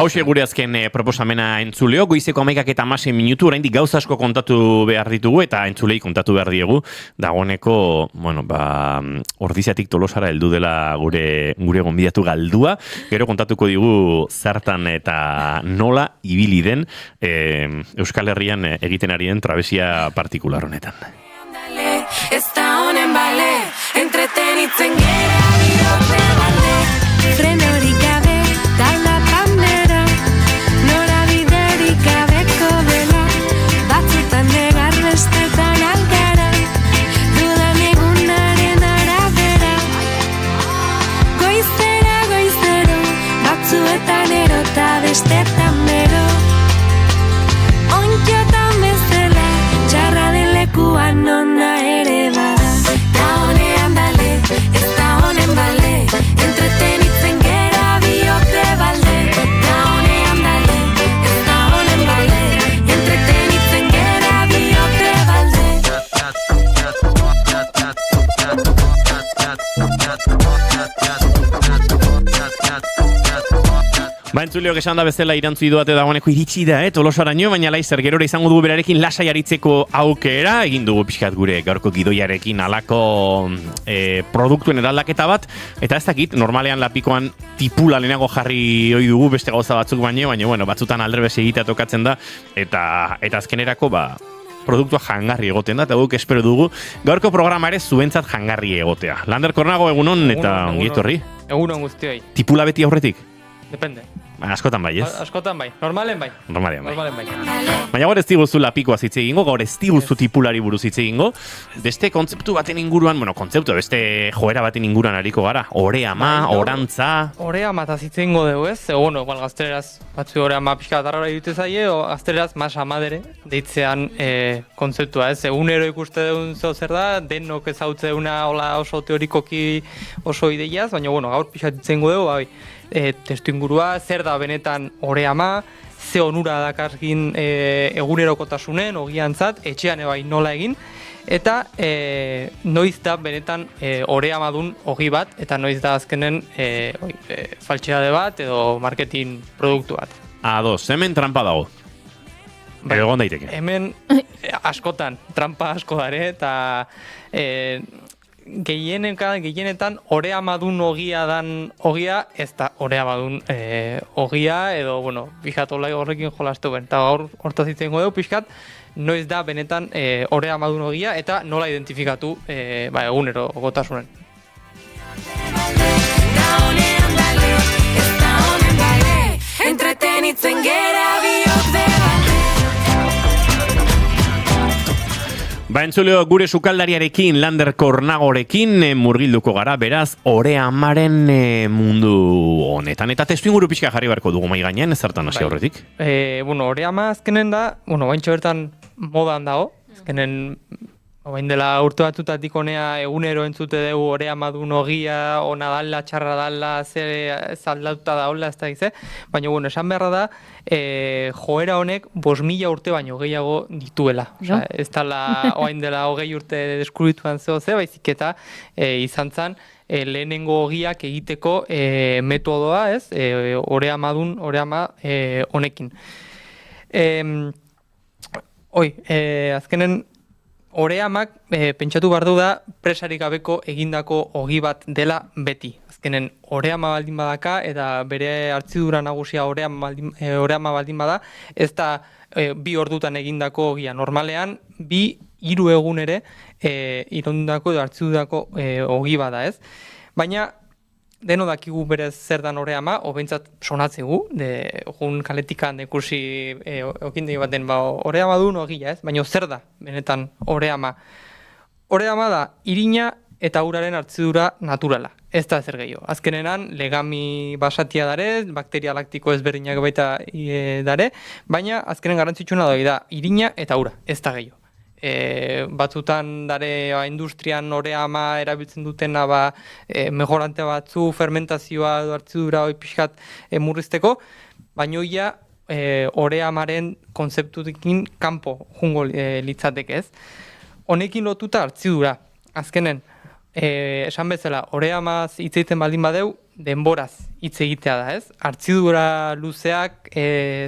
Hoxe gure azken proposamena entzuleo, goizeko 11:16 minutu, oraindik gauza asko kontatu behar ditugu, eta entzulei kontatu behar diegu, dagoeneko, Ordiziatik Tolosara heldu dela gure gonbidatu galdua, gero kontatuko digu zertan eta nola ibili den Euskal Herrian egiten ari den trabesia partikular honetan. Ez da honen bale, entretenitzen gera bidote bale. Frenorik gabe, taula panera, norabiderik gabeko dela, batzutan negar bestetan algara, Entzuleok esan da bezala irantzu idoate dagoeneko iritsi da, Tolosaraino, baina laizer gerora izango dugu berarekin lasai aritzeko aukera, egin dugu pixkat gure gaurko gidoiarekin alako produktuen eraldaketa bat, eta ez dakit, normalean lapikoan tipula lehenago jarri ohi dugu beste gauza batzuk baino, bueno, batzutan aldrebes egitea tokatzen da, eta azkenerako, produktua jangarri egoten da, eta guk espero dugu, gaurko programa ere zuentzat jangarri egotea. Lander Kornago, egunon, eta ongi etorri. Egunon guztioi. Tipula beti aurretik? Depende. Askotan bai, ez? Askotan bai. Normalen bai. Normalen bai. Baina gaur ez diguzu lapikoa hitz egingo, gaur ez diguzu tipulari buruz hitz egingo. Beste kontzeptu baten inguruan, beste joera baten inguruan ariko gara. Oreama, orantza... Oreama eta hitz egingo dugu, ez? Igual gazteleraz batzu oreama pixka bat arrora dute zaie, o gazteleraz masa madere deitzean kontzeptua, ez? Egunero ikuste dugun zer da, denok ezautze duna oso teorikoki oso ideiaz, baina gaur pixka hitz egingo dugu, testu ingurua, zer da benetan oreama, ze onura dakargin egunerokotasunen, ogiantzat, etxean ebai nola egin, eta noiz da benetan oreamadun ogi bat, eta noiz da azkenen faltxeade bat edo marketing produktu bat. Ados, hemen trampa dago. Egon daiteke. Hemen askotan, trampa asko dare, eta gehienetan oreamadun ogia dan ogia, ez da oreamadun ogia, edo, pixatola horrekin jolastu ben. Eta hortaz itzen dugu pixkat, noiz da benetan oreamadun ogia, eta nola identifikatu egunero gotasunen. Entretenitzen gera biok de Entzuleo, gure sukaldariarekin, Lander Kornagorekin murgilduko gara, beraz, oreamaren mundu honetan. Eta testu inguru pixka jarri beharko dugu mai gainean, ezertan hasi horretik? Oreama azkenen da, baintxo bertan modan dago, azkenen bain dela urte batzutatik honea egunero entzute dugu oreamadun ogia, ona dala, txarra dala, zer aldatuta da hola, ez da gize, baina esan beharra da, joera honek 5.000 urte baino gehiago dituela. Ez dala oain dela 20 urte deskubrituan ze, baizik eta izan zen lehenengo ogiak egiteko metodoa, ez, oreama honekin. Azkenen, oreamak pentsatu behar du da presarik gabeko egindako ogi bat dela beti. Azkenen oreama baldin badaka eta bere hartzidura nagusia oreama baldin bada, ez da 2 ordutan egindako ogia. Normalean 2-3 egun ere irondako edo hartzidurako ogi bada, ez? Baina deno dakigu berez zer dan oreama, obentzat sonatzegu, egun kaletikan ikusi okindegi baten oreama duen ogia, ez? Baina zer da, benetan, oreama? Oreama da, irina eta uraren hartzidura naturala, ez da zer gehiago. Azkenenan, legami basatia dare, bakteria laktiko ezberdinak baita dare, baina azkenen garrantzitsuna da, irina eta ura, ez da gehiago. Batzutan dare industrian oreama erabiltzen dutena mejorante batzu, fermentazioa edo hartzidura pixkat murrizteko, baina ia oreamaren konzeptutekin kanpo jungo litzateke, ez. Honekin lotuta hartzidura, azkenen, esan bezala, oreamaz hitz egiten baldin badeu, denboraz hitz egitea da, ez? Hartzidura luzeak,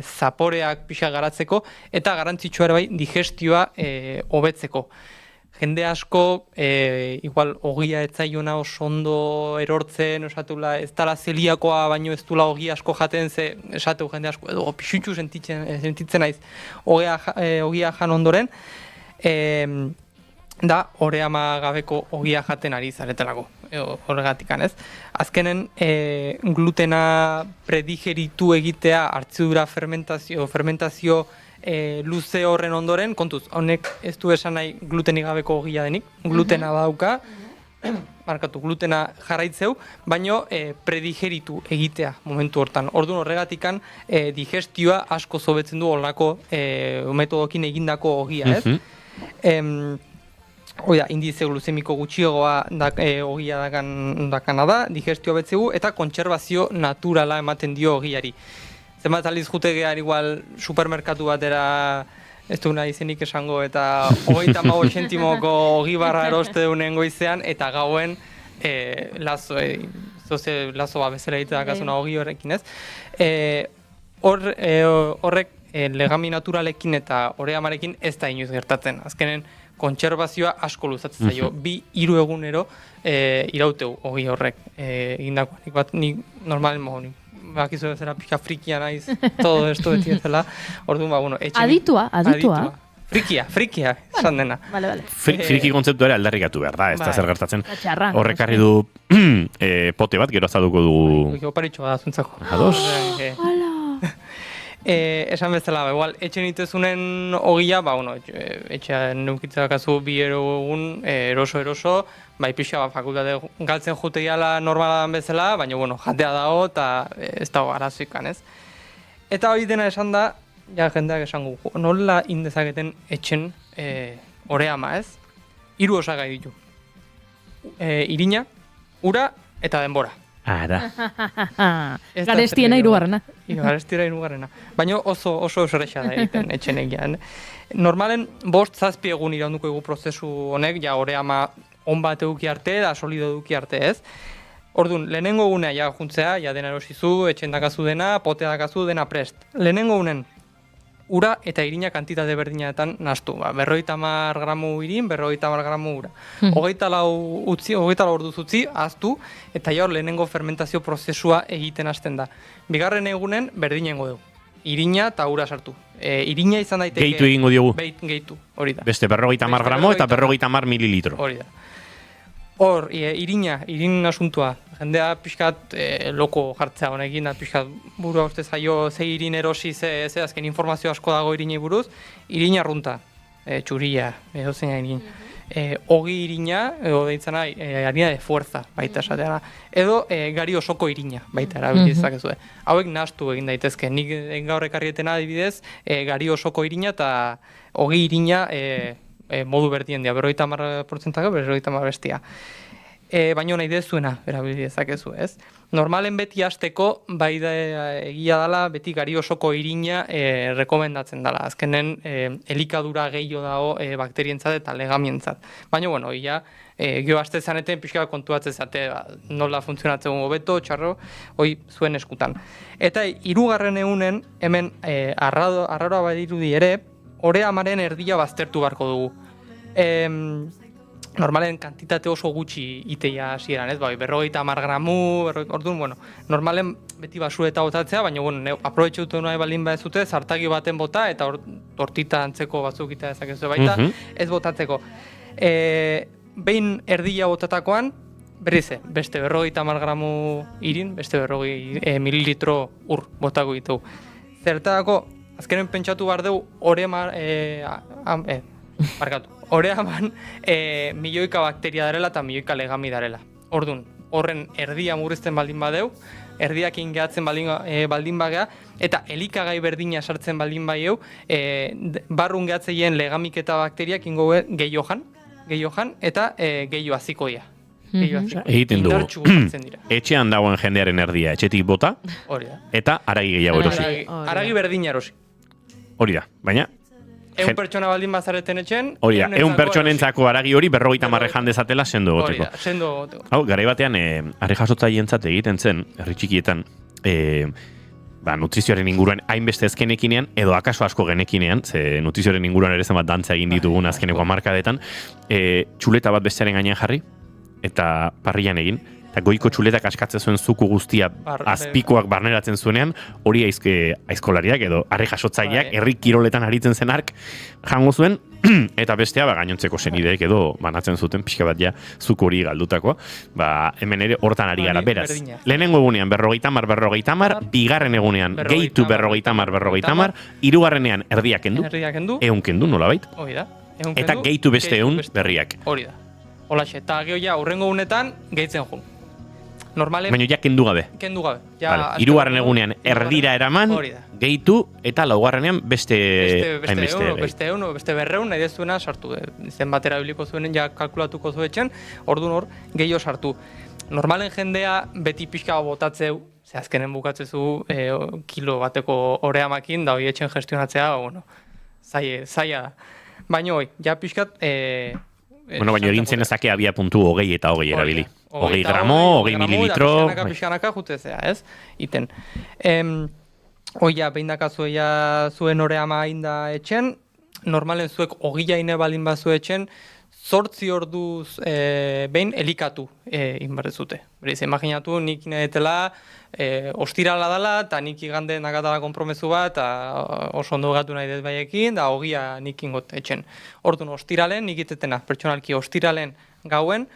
zaporeak pixa garatzeko, eta garrantzitsua ere bai digestioa hobetzeko. Jende asko, igual, ogia etzaiona oso ondo erortzen, osatula, ez dala zeliakoa, baino ez dula ogia asko jaten, esateu jende asko, edo pixutxu sentitzen naiz ogia jan ondoren, da oreama gabeko ogia jaten ari zaretelako, horregatikan, ez? Azkenen, glutena predigeritu egitea hartzidura fermentazio luze horren ondoren, kontuz, honek ez du esan nahi glutenik gabeko ogia denik, glutena badauka, glutena jarraitzeu, baino predigeritu egitea momentu hortan. Orduan horregatikan digestioa asko zobetzen du horrelako metodokin egindako ogia, ez? Indize glusemiko gutxiagoa ogia dakana da, digestio betzegu, eta kontserbazio naturala ematen dio ogiari. Zenbat aliz jute gehar igual supermerkatu batera ez du nahi izenik esango, eta 35 zentimoko ogi barra eroste dunen goizean, eta gauen lazo bezala egitea dakazuna ogi horrekin, ez? Horrek legami naturalekin eta oreamarekin ez da inoiz gertatzen. Azkenen kontserbazioa asko luzatzen zaio. 2-3 egunero irauteu ogi horrek egindakoa. Nik normalen mogu, bakizu bezala pika frikia naiz, todo esto beti bezala. Orduan, bueno, Aditua. Frikia, esan dena. Vale. Friki kontzeptu ere aldarrikatu behar da, ez da zer gertatzen. Horrek harri du pote bat, gero azaduko dugu. Oparitxoa da zuntzako. Ados. Esan bezala, igual, etxe nitezunen ogia, etxean neukitzakazu 2 egun, eroso, bai pixa fakultate galtzen jute diala normala dan bezala, baina, jatea dago eta ez dago arazoikan, ez? Eta hori dena esan da, ja jendeak esango, nola indezaketen etxen oreama, ez? 3 osagai ditu. Irina, ura eta denbora. Ara. Garestiena 3. Garestiena 3. Baina oso esorexa da egiten etxen egian. Normalen 5-7 egun iraunduko egu prozesu honek, ja oreama on bat eduki arte, da solido eduki arte, ez? Orduan, lehenengo gunea ja juntzea, ja dena erosizu, etxen dakazu dena, potea dakazu dena prest. Lehenengo gunen, ura eta irina kantitate berdinetan nahastu. 50 gramu irin, 50 gramu ura. 24 orduz utzi, ahaztu, eta ja hor lehenengo fermentazio prozesua egiten hasten da. Bigarren egunen berdinengo dugu. Irina eta ura sartu. Irina izan daiteke... Gehitu egingo diogu. Gehitu, hori da. Beste 50 gramo eta 50 mililitro. Hori da. Hor, irin asuntua. Jendea pixkat loko jartzea honekin, pixkat burua uste zaio ze irin erosi, ze azken informazio asko dago irinei buruz. Irin arrunta, txuria, zeina irin. Ogi irina, edo deitzena, harina de fuerza, baita esateana. Edo gari osoko irina, baita erabilizak ezue. Hauek nahastu egin daitezke. Nik gaur ekarrietena adibidez, gari osoko irina eta ogi irina modu berdien dira, 50%, 50 bestia. Baina nahi dezuena, erabilizak ezu, ez? Normalen beti hasteko, bai da egia dela, beti gari osoko irina rekomendatzen dela. Azkenen elikadura gehiago dago bakterientzat eta legamientzat. Baina, geho haste zaneten pixka kontuatzen zate nola funtzionatzen hobeto, txarro, hoi zuen eskutan. Eta 3. egunen, hemen arraroa badirudi ere, oreamaren erdia baztertu beharko dugu. Normalen kantitate oso gutxi iteia hasieran, ez? 50 gramu, orduan, normalen beti basura eta botatzea, baina, aprobetxutu nahi baldin badezute, zartagi baten bota, eta tortita antzeko batzuk ita dezakezu baita, ez botatzeko. Behin erdia botatakoan, berrize, beste 50 gramu irin, beste 50 mililitro ur botako ditugu. Zertako, azkenen pentsatu behar dugu, oreaman milioika bakteria darela eta milioika legami darela. Orduan, horren erdia murrizten baldin badeu, erdiak ingeatzen baldin bagea, eta elikagai berdina sartzen baldin baieu, barrun gehatzeien legamik eta bakteriak ingo gehiojan, eta gehio aziko dira. Egiten dugu, etxean dagoen jendearen erdia etxetik bota, eta aragi gehiago erosi. Aragi berdina erosi. Hori da, baina... 100 pertsona baldin bazareten etxen... Hori da, 100 pertsonentzako aragi hori 50 jandezatela sendo goteko. Sendo goteko. Hau, garai batean, are jasotzaientzat egiten zen, herri txikietan, nutrizioaren inguruan hainbeste ezkenekinean, edo akaso asko genekinean, ze nutrizioaren inguruan ere zenbat dantza egin ditugun azkeneko hamarkadetan, txuleta bat bestearen gainean jarri, eta parrilan egin, eta goiko txuletak askatzen zuen zuku guztia azpikoak barneratzen zuenean, hori aizkolariak edo arre jasotzaileak herri kiroletan aritzen zen ark jango zuen, eta bestea gainontzeko senideek edo banatzen zuten pixka bat ja zuku hori galdutakoa, hemen ere hortan ari gara, beraz. Lehenengo egunean 50, bigarren egunean gehitu 50, hirugarrenean erdiak kendu, 100 kendu nolabait, eta gehitu beste 100 berriak. Hori da. Holaxe, eta geho ja, hurrengo egunetan gehitzen jun. Baina ja kendu gabe. Kendu gabe. Hirugarren egunean erdira eraman, gehitu, eta laugarrenean beste egun, beste 200, nahi dezuena sartu. Zenbat erabiliko zuenen, ja kalkulatuko zuetxen, orduan hor, gehiago sartu. Normalen jendea beti pixka botatzeu, ze azkenen bukatzezu kilo bateko oreamakin, da hori etxen gestionatzea, zaila da. Baina hoi, ja pixkat... baina egin zen ezake abia puntu 20 eta 20 erabili. 20 gramo, 20 mililitro... Pixkanaka jutezea, ez? Iten. oia, behin zuen oreama inda etxen, normalen zuek ogila ine balin bazu etxen, 8 orduz behin elikatu inbarrezute. Bereiz, imaginatu nik inedetela ostirala dela, eta nik igande nakatala konpromezu bat, eta oso ondo gatu nahi dut baiekin, da ogia nik ingot etxen. Orduan, ostiralen, nik itetena, pertsonalki ostiralen gauen,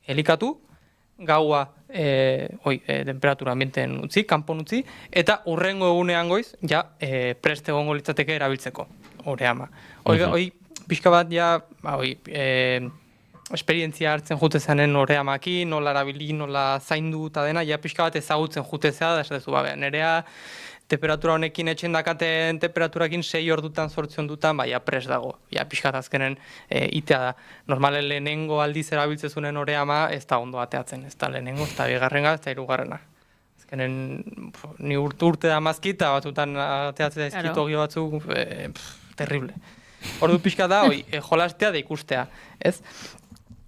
elikatu, gaua temperatura ambienten utzi, kanpon utzi, eta urrengo egunean goiz, ja, preste egongo litzateke erabiltzeko, oreama. Hoi, pixka bat, ja, esperientzia hartzen jute zanen oreamaki, nola erabili, nola zaindu eta dena, ja, pixka bat ezagutzen jute zea, da esatezu, nerea, temperatura honekin etxen dakaten temperaturakin 6 ordutan 8 ordutan, ja prest dago. Ja pixkat azkenen itea da. Normalen lehenengo aldiz erabiltzezunen oreama ez da ondo ateatzen. Ez da lehenengo, ez da bigarrenga, ez da hirugarrena. Azkenen ni urte da mazkit, eta batzutan ateatzen daizkit ogio batzuk, terrible. Ordu pixka da, jolastea da ikustea, ez?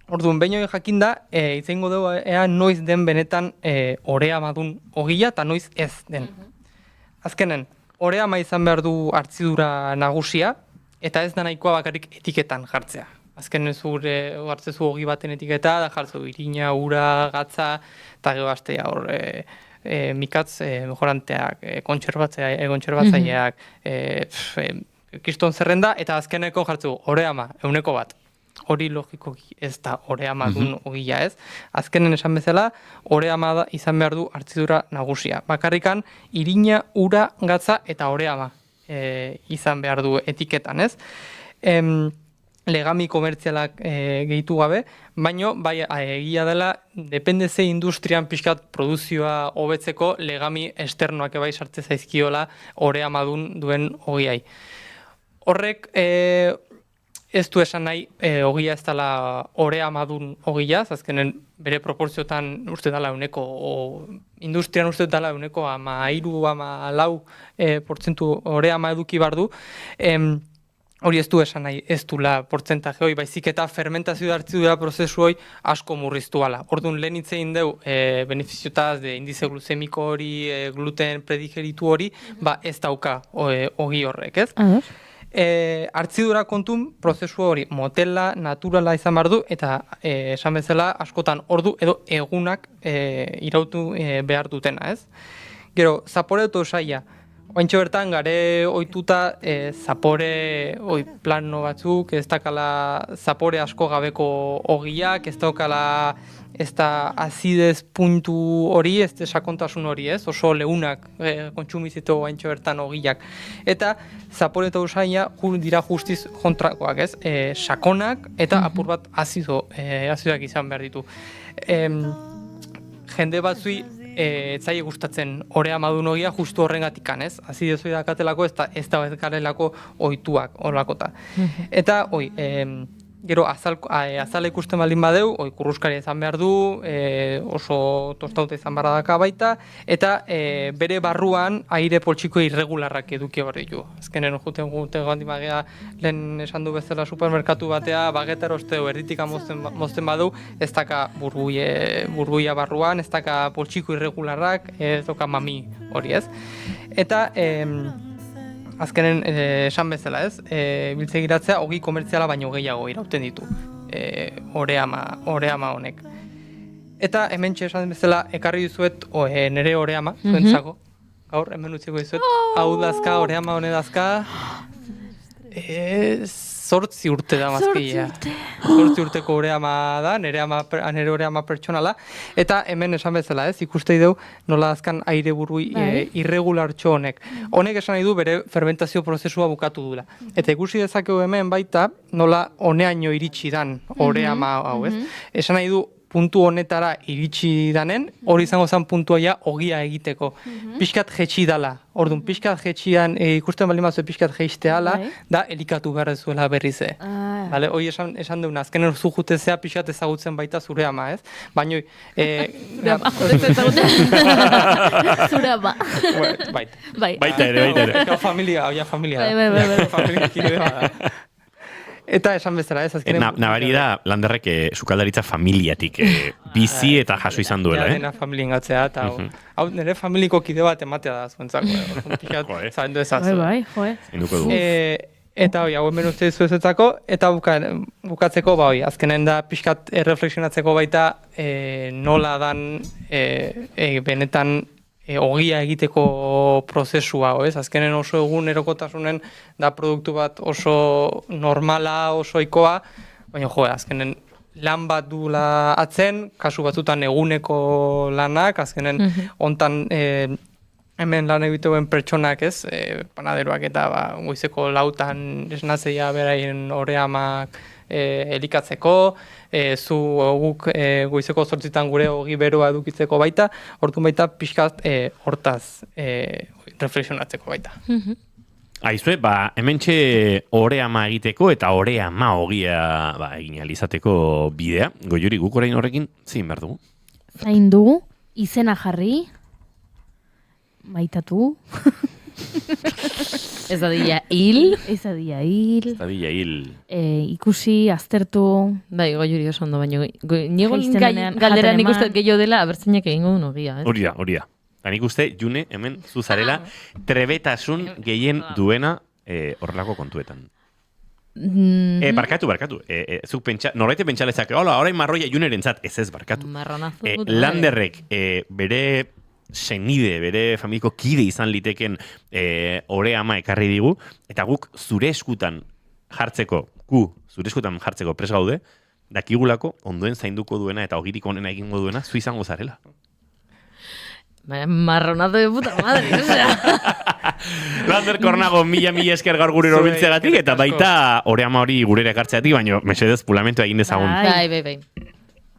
Orduan, behin hori jakinda, itzengo dugu ea noiz den benetan oreamadun ogia eta noiz ez den. Azkenen, oreama izan behar du hartzidura nagusia, eta ez da nahikoa bakarrik etiketan jartzea. Azkenen zure hartzezu ogi baten etiketa, da jartzu irina, ura, gatza, eta gero hastea hor mikatz mejoranteak, kontserbatzaileak, kriston zerrenda, eta azkeneko jartzu oreama, 100 bat. Hori logikoki ez da oreama dun ogila ez. Azkenen esan bezala, oreama izan behar du hartzidura nagusia. Bakarrikan, irina, ura, gatza eta oreama izan behar du etiketan ez. Legami komertzialak gehitu gabe, baino, bai, egia dela, depende ze industrian pixkat produzioa hobetzeko legami esternoak ebai sartze zaizkiola oreama duen ogiai. Horrek, ez du esan nahi, ogia ez dela oreamadun ogia, azkenen bere proporziotan uste dela industrian uste dela 3–4–4% oreama eduki bardu, hori ez du esan nahi, ez dula portzentaje hori, baizik eta fermentazio hartzidura prozesu hori asko murriztu ala. Orduan lehen hitzein deu benefiziotaz de indize glucemiko hori, gluten predigeritu hori, ez dauka ogi horrek, ez? Hartzidura kontun prozesu hori motela, naturala izan behar du, eta esan bezala askotan ordu edo egunak irautu behar dutena, ez? Gero, zapore dut osaia, ointxo bertan gare ohituta zapore plano batzuk, ez dakala zapore asko gabeko ogiak, ez daukala ez da azidez puntu hori, ez da sakontasun hori, ez? Oso leunak kontsumizitu ointxo bertan ogiak. Eta zapore eta usaina dira justiz kontrakoak, ez? Sakonak eta apur bat azidoak izan behar ditu. Jende batzui etzaile gustatzen oreamadun ogia justu horrengatikan, ez? Azidezoi dakatelako ez da garelako ohituak horlakota. Eta, gero azala ikusten baldin badeu, kurruskari izan behar du, oso tostauta izan barra daka baita, eta bere barruan aire poltsiko irregularrak eduki behar ditu. Azkenen juten gandhi bagea lehen esan du bezala supermerkatu batea, bageta erosteu erditika mozten badu, ez daka burbuia barruan, ez daka poltsiko irregularrak, ez daka mami hori ez. Eta azkenen esan bezala ez, biltzegiratzea ogi komertziala baino gehiago irauten ditu oreama honek. Eta hemen esan bezala ekarri duzuet nire oreama, zuentzako. Gaur hemen utziko dizuet, hau dazka, oreama hone dazka, 8 urte da mazpila. 8 urteko oreama da, nire oreama pertsonala, eta hemen esan bezala ez, ikustei deu nola azkan aire burui irregulartxo honek. Honek esan nahi du bere fermentazio prozesua bukatu dula. Eta ikusi dezakegu hemen baita nola honeaino iritsi dan oreama hau ez. Esan nahi du puntu honetara iritsi danen, hori izango zen puntua ja ogia egiteko. Pixkat jetxi dala. Orduan, pixkat jetxian, ikusten baldin batzu pixkat jeizteala, da elikatu behar zuela berrize. Hori esan deuna, azkenen zu jutezea pixkat ezagutzen baita zure ama, ez? Baina, zure ama. Baita ere. Familia. Eta esan bezala, ez azkenen... Nabari da, Landerrek sukaldaritza familiatik bizi eta jaso izan duela, Dena familien gatzea, eta hau nire familiko kide bat ematea da zuentzako. Zabendu ezazu. Bai, joe. Induko dugu. Eta hau hemen uste dizu ezetzako, eta bukatzeko, azkenen da pixkat reflexionatzeko baita nola dan benetan ogia egiteko prozesua, ez? Azkenen oso egunerokotasunen da produktu bat oso normala, oso ohikoa, baina azkenen lan bat dula atzen, kasu batzutan eguneko lanak, azkenen hontan hemen lan egiteuen pertsonak, ez? Panaderoak eta goizeko lautan esnatzea beraien oreamak elikatzeko, zu guk goizeko 8 gure ogi beroa edukitzeko baita, orduan baita pixkat hortaz reflexionatzeko baita. Aizue, hementxe oreama egiteko eta oreama ogia egin alizateko bidea. Goiuri, guk orain horrekin zein behar dugu? Zain dugu, izena jarri, maitatu. Ez dadila hil. Ez dadila hil. Ez dadila hil. Ikusi, aztertu. Bai, goiuri oso ondo, baina nigon galdera nik uste gehiago dela abertzinak egingo duen ogia. Hori da. Nik uste, June, hemen zuzarela, trebetasun gehien duena horrelako kontuetan. Barkatu. Zuk norbaite pentsalezak, hola, orain marroia Juneren zat, ez barkatu. Landerrek bere senide, bere familiko kide izan liteken ore ama ekarri digu, eta guk zure eskutan jartzeko pres gaude, dakigulako ondoen zainduko duena eta ogirik onena egingo duena, zu izango zarela. Marronazo de puta madre, o sea. Lander Kornago, mila esker gaur gure horbiltzeagatik, eta baita ore ama hori gurera ekartzeatik, baina mesedez pulamentu egin dezagun. Bai.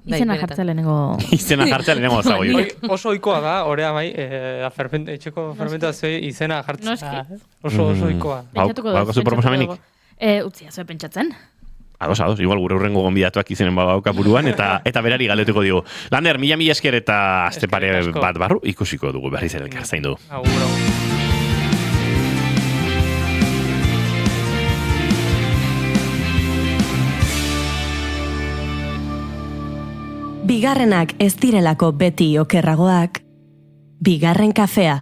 Izena jartzea lehenengo zago. Oso ohikoa da, orea etxeko fermentazioa izena jartzea. Oso ohikoa. Bauko zu proposamenik? Utzia, zue pentsatzen. Ados, igual gure urrengo gonbidatuak izenen badauka buruan, eta berari galdetuko digu. Lander, mila esker eta azte pare bat barru ikusiko dugu berriz ere elkar zaindu. Bigarrenak ez direlako beti okerragoak, bigarren kafea.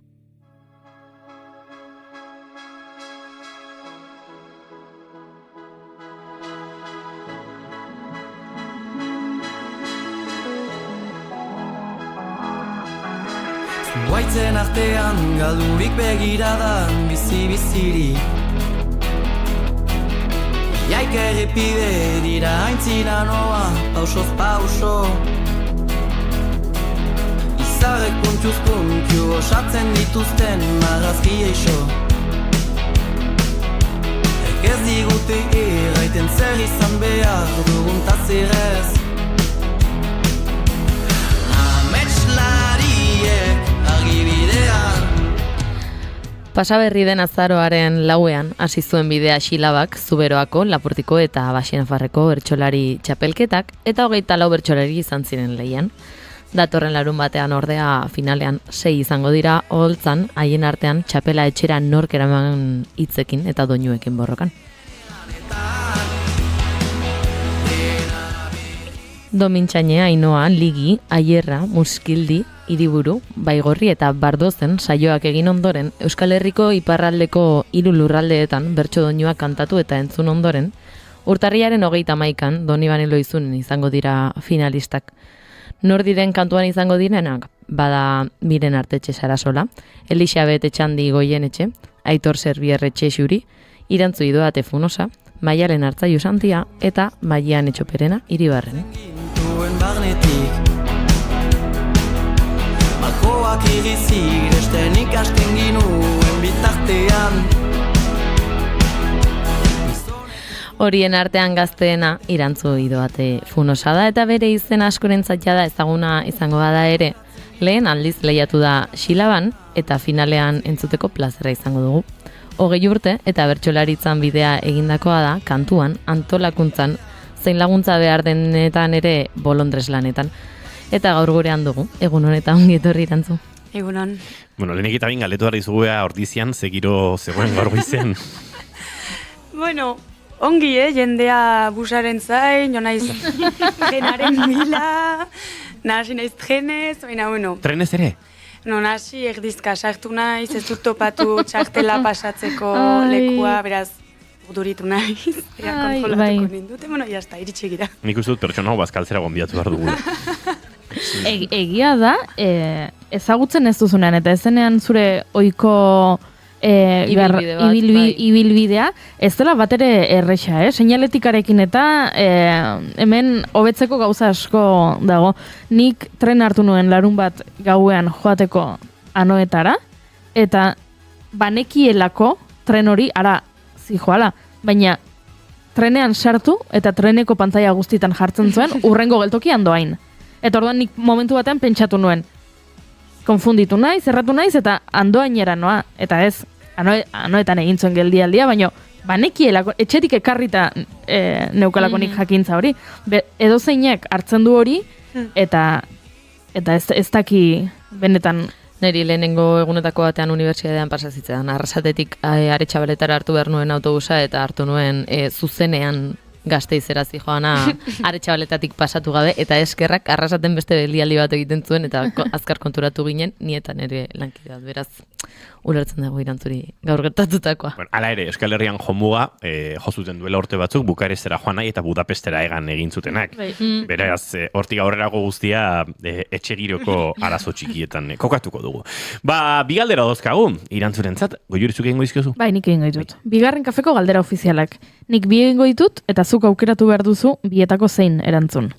Zuaitzen artean galdurik begiradan bizi-biziri Iaik errepide dira aintzina noa, pausoz pauso Izarrek puntuz puntu osatzen dituzten marrazki eixo Ez digute erraiten zer izan behar dugun tazirez Ametslariek argibidean Pasaberri den azaroaren lauean hasi zuen bidea Xilabak, Zuberoako, Lapurtiko eta Baxenafarreko bertsolari txapelketak eta 24 bertsolari izan ziren lehian. Datorren larun batean ordea finalean 6 izango dira oholtzan, haien artean txapela etxera nork eraman hitzekin eta doinuekin borrokan. Domintxaine, Ainoa, Ligi, Aierra, Muskildi, Hiriburu, Baigorri eta Bardozen saioak egin ondoren, Euskal Herriko iparraldeko 3 lurraldeetan bertso doinuak kantatu eta entzun ondoren, urtarriaren 31an Donibane Loizunen izango dira finalistak. Nor diren kantuan izango direnak? Bada Miren Artetxe Sarasola, Elixabet Etxandi Goienetxe, Aitor Zerbierretxe Xuri, Irantzu Idoate Funosa, Maialen Artzaiu Santia eta Maian Etxoperena Iribarren. Malkoak irizik esten ikasten ginuen bitartean Horien artean gazteena Irantzu Idoate Funosa da eta bere izen askorentzat da ezaguna izango bada ere. Lehen aldiz lehiatu da Xilaban eta finalean entzuteko plazera izango dugu. 20 urte eta bertsolaritzan bidea egindakoa da kantuan, antolakuntzan, zein laguntza behar denetan ere bolondres lanetan. Eta gaur gurean dugu, egun honetan ongi etorri Irantzu. Egunon. Bueno, lehenik eta bain galetu behar izuguea ordizian, zegiro zegoen gaur goizen. Bueno, Ongi, jendea busaren zain, jo naiz trenaren bila, nahasi naiz trenez, baina, bueno. Trenez ere? No, nahasi erdizka sartu naiz, ez dut topatu txartela pasatzeko lekua, beraz, urduritu naiz, kontrolatuko nindute, bueno, jazta, iritsi gira. Nik uste dut pertsona hau bazkaltzera gonbiatu behar dugu. Egia da, ezagutzen ez duzunean, eta ezenean zure ohiko ibilbidea, ez dela bat ere erresa, seinaletik eta hemen hobetzeko gauza asko dago. Nik tren hartu nuen larun bat gauean joateko Anoetara, eta banekielako tren hori, ara zijoala, baina trenean sartu eta treneko pantaila guztietan jartzen zuen urrengo geltokian doain. Eta orduan nik momentu batean pentsatu nuen. Konfunditu naiz, erratu naiz, eta andoainera noa. Eta ez, Anoetan egin zuen geldialdia, baina banekielako, etxetik ekarrita neukalako nik jakintza hori. Edo zeinek hartzen du hori, eta ez daki benetan. Neri lehenengo egunetako batean unibertsitatean pasazitzean. Arrasatetik Aretxabaletara hartu behar nuen autobusa, eta hartu nuen zuzenean Gasteizera zijoana Aretxabaletatik pasatu gabe, eta eskerrak Arrasaten beste geldialdi bat egiten zuen, eta azkar konturatu ginen, nietan ere lankide bat, beraz, ulertzen dago Irantzuri gaur gertatutakoa. Bueno, hala ere, Euskal Herrian jomuga, jozuten duela urte batzuk, Bukarestera joan nahi eta Budapestera egan egin zutenak. Beraz, hortik aurrerako guztia etxegiroko arazo txikietan kokatuko dugu. Ba, bi galdera dozkagu, Irantzurentzat, Goiurizuk egingo dizkiozu? Bai, nik egingo ditut. Bigarren kafeko galdera ofizialak. Nik bi egingo ditut, eta zuk aukeratu behar duzu bietako zein erantzun.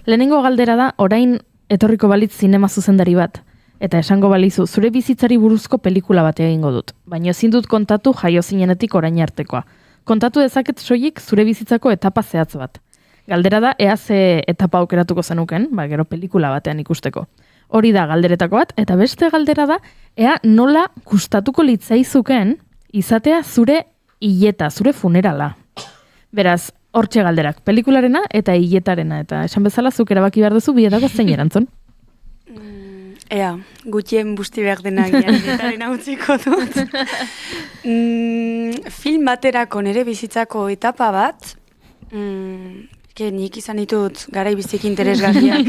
Lehenengo galdera da, orain etorriko balitz zinema zuzendari bat. Eta esango balizu, zure bizitzari buruzko pelikula bat egingo dut. Baina ezin dut kontatu jaio zinenetik orain artekoa. Kontatu dezaket soilik zure bizitzako etapa zehatz bat. Galdera da, ea ze etapa aukeratuko zenuken, gero pelikula batean ikusteko. Hori da galderetako bat, eta beste galdera da, ea nola gustatuko litzaizuken izatea zure hileta, zure funerala. Beraz, hortxe galderak, pelikularena eta hiletarena, eta esan bezala zuk erabaki behar duzu bietako zein erantzun. Ea, gutxien busti behar dena gitarren hautziko dut. Film baterako nire bizitzako etapa bat, nik izan ditut garai bizik interesgarriak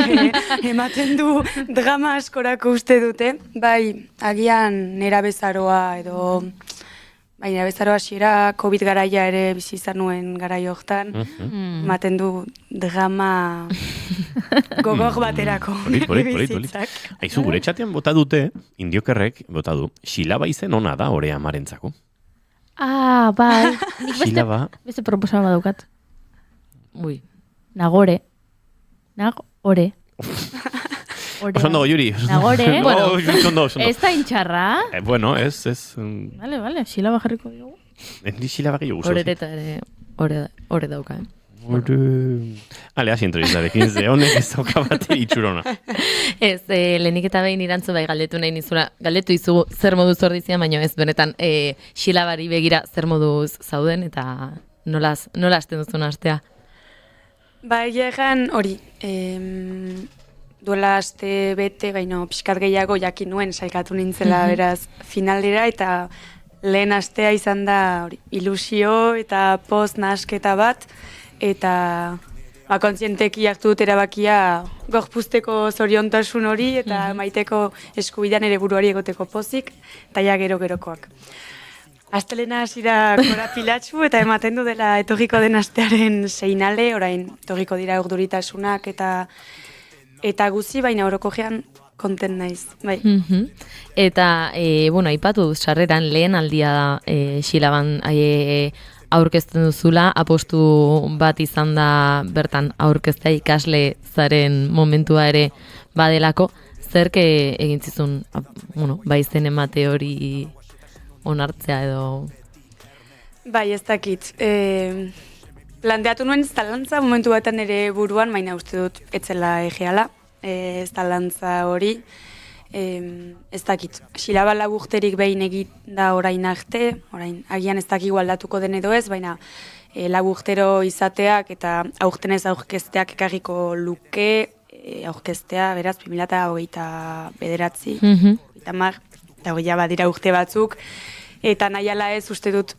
ematen du drama askorako uste dute. Bai, agian nera bezaroa edo... Baina bezaroa hasiera COVID garaia ere bizi izan nuen garai hortan, ematen du drama gogor baterako. Polit. Aizu, gure txatean bota dute, Indiokerrek bota du, Xilaba izen ona da Orea Amarentzako. Bai. Xilaba. Beste proposama daukat. Ui. Nagore. Osondo, Yuri. Nagore. Osondo. Ez da intxarra. Bueno, ez. Vale, Xilaba jarriko dugu. Endi Xilaba gehiago. Horereta ere, hore dauka, Ale, hasi entrevistarekin, ze honek ez dauka bate itxurona. Ez, lehenik eta behin Irantzu bai galdetu nahi nizula, galdetu izugu zer moduz ordizian, baina ez benetan Xilabari begira zer moduz zauden, eta nola hasten duzun astea? Bai, egan hori, duela aste bete, baina pixkat gehiago jakin nuen saikatu nintzela beraz finalera, eta lehen astea izan da ilusio eta post nahasketa bat, eta kontzienteki hartu dut erabakia gorpuzteko zoriontasun hori, eta maiteko eskubidean ere buruari egoteko pozik, eta ja gero-gerokoak. Astelena hasira korapilatsu, eta ematen du dela etorriko den astearen seinale, orain etorriko dira urduritasunak eta guzi, baina orokojean konten naiz. Bai. Eta, aipatu sarreran lehen aldia da Xilaban aurkezten duzula, apostu bat izan da bertan aurkeztea ikasle zaren momentua ere badelako, zerke egin zizun, izen emate hori onartzea edo... Bai, ez dakit. Planteatu nuen zalantza momentu batean ere buruan, baina uste dut etzela egeala, zalantza hori. Ez dakit, Xilaba laburterik behin egit da orain arte, orain agian ez dakigu aldatuko den edo ez, baina laburtero izateak eta aurtenez aurkezteak ekarriko luke, aurkeztea, beraz, 2029, eta 20 badira urte batzuk, Eta nahi ala ez uste dut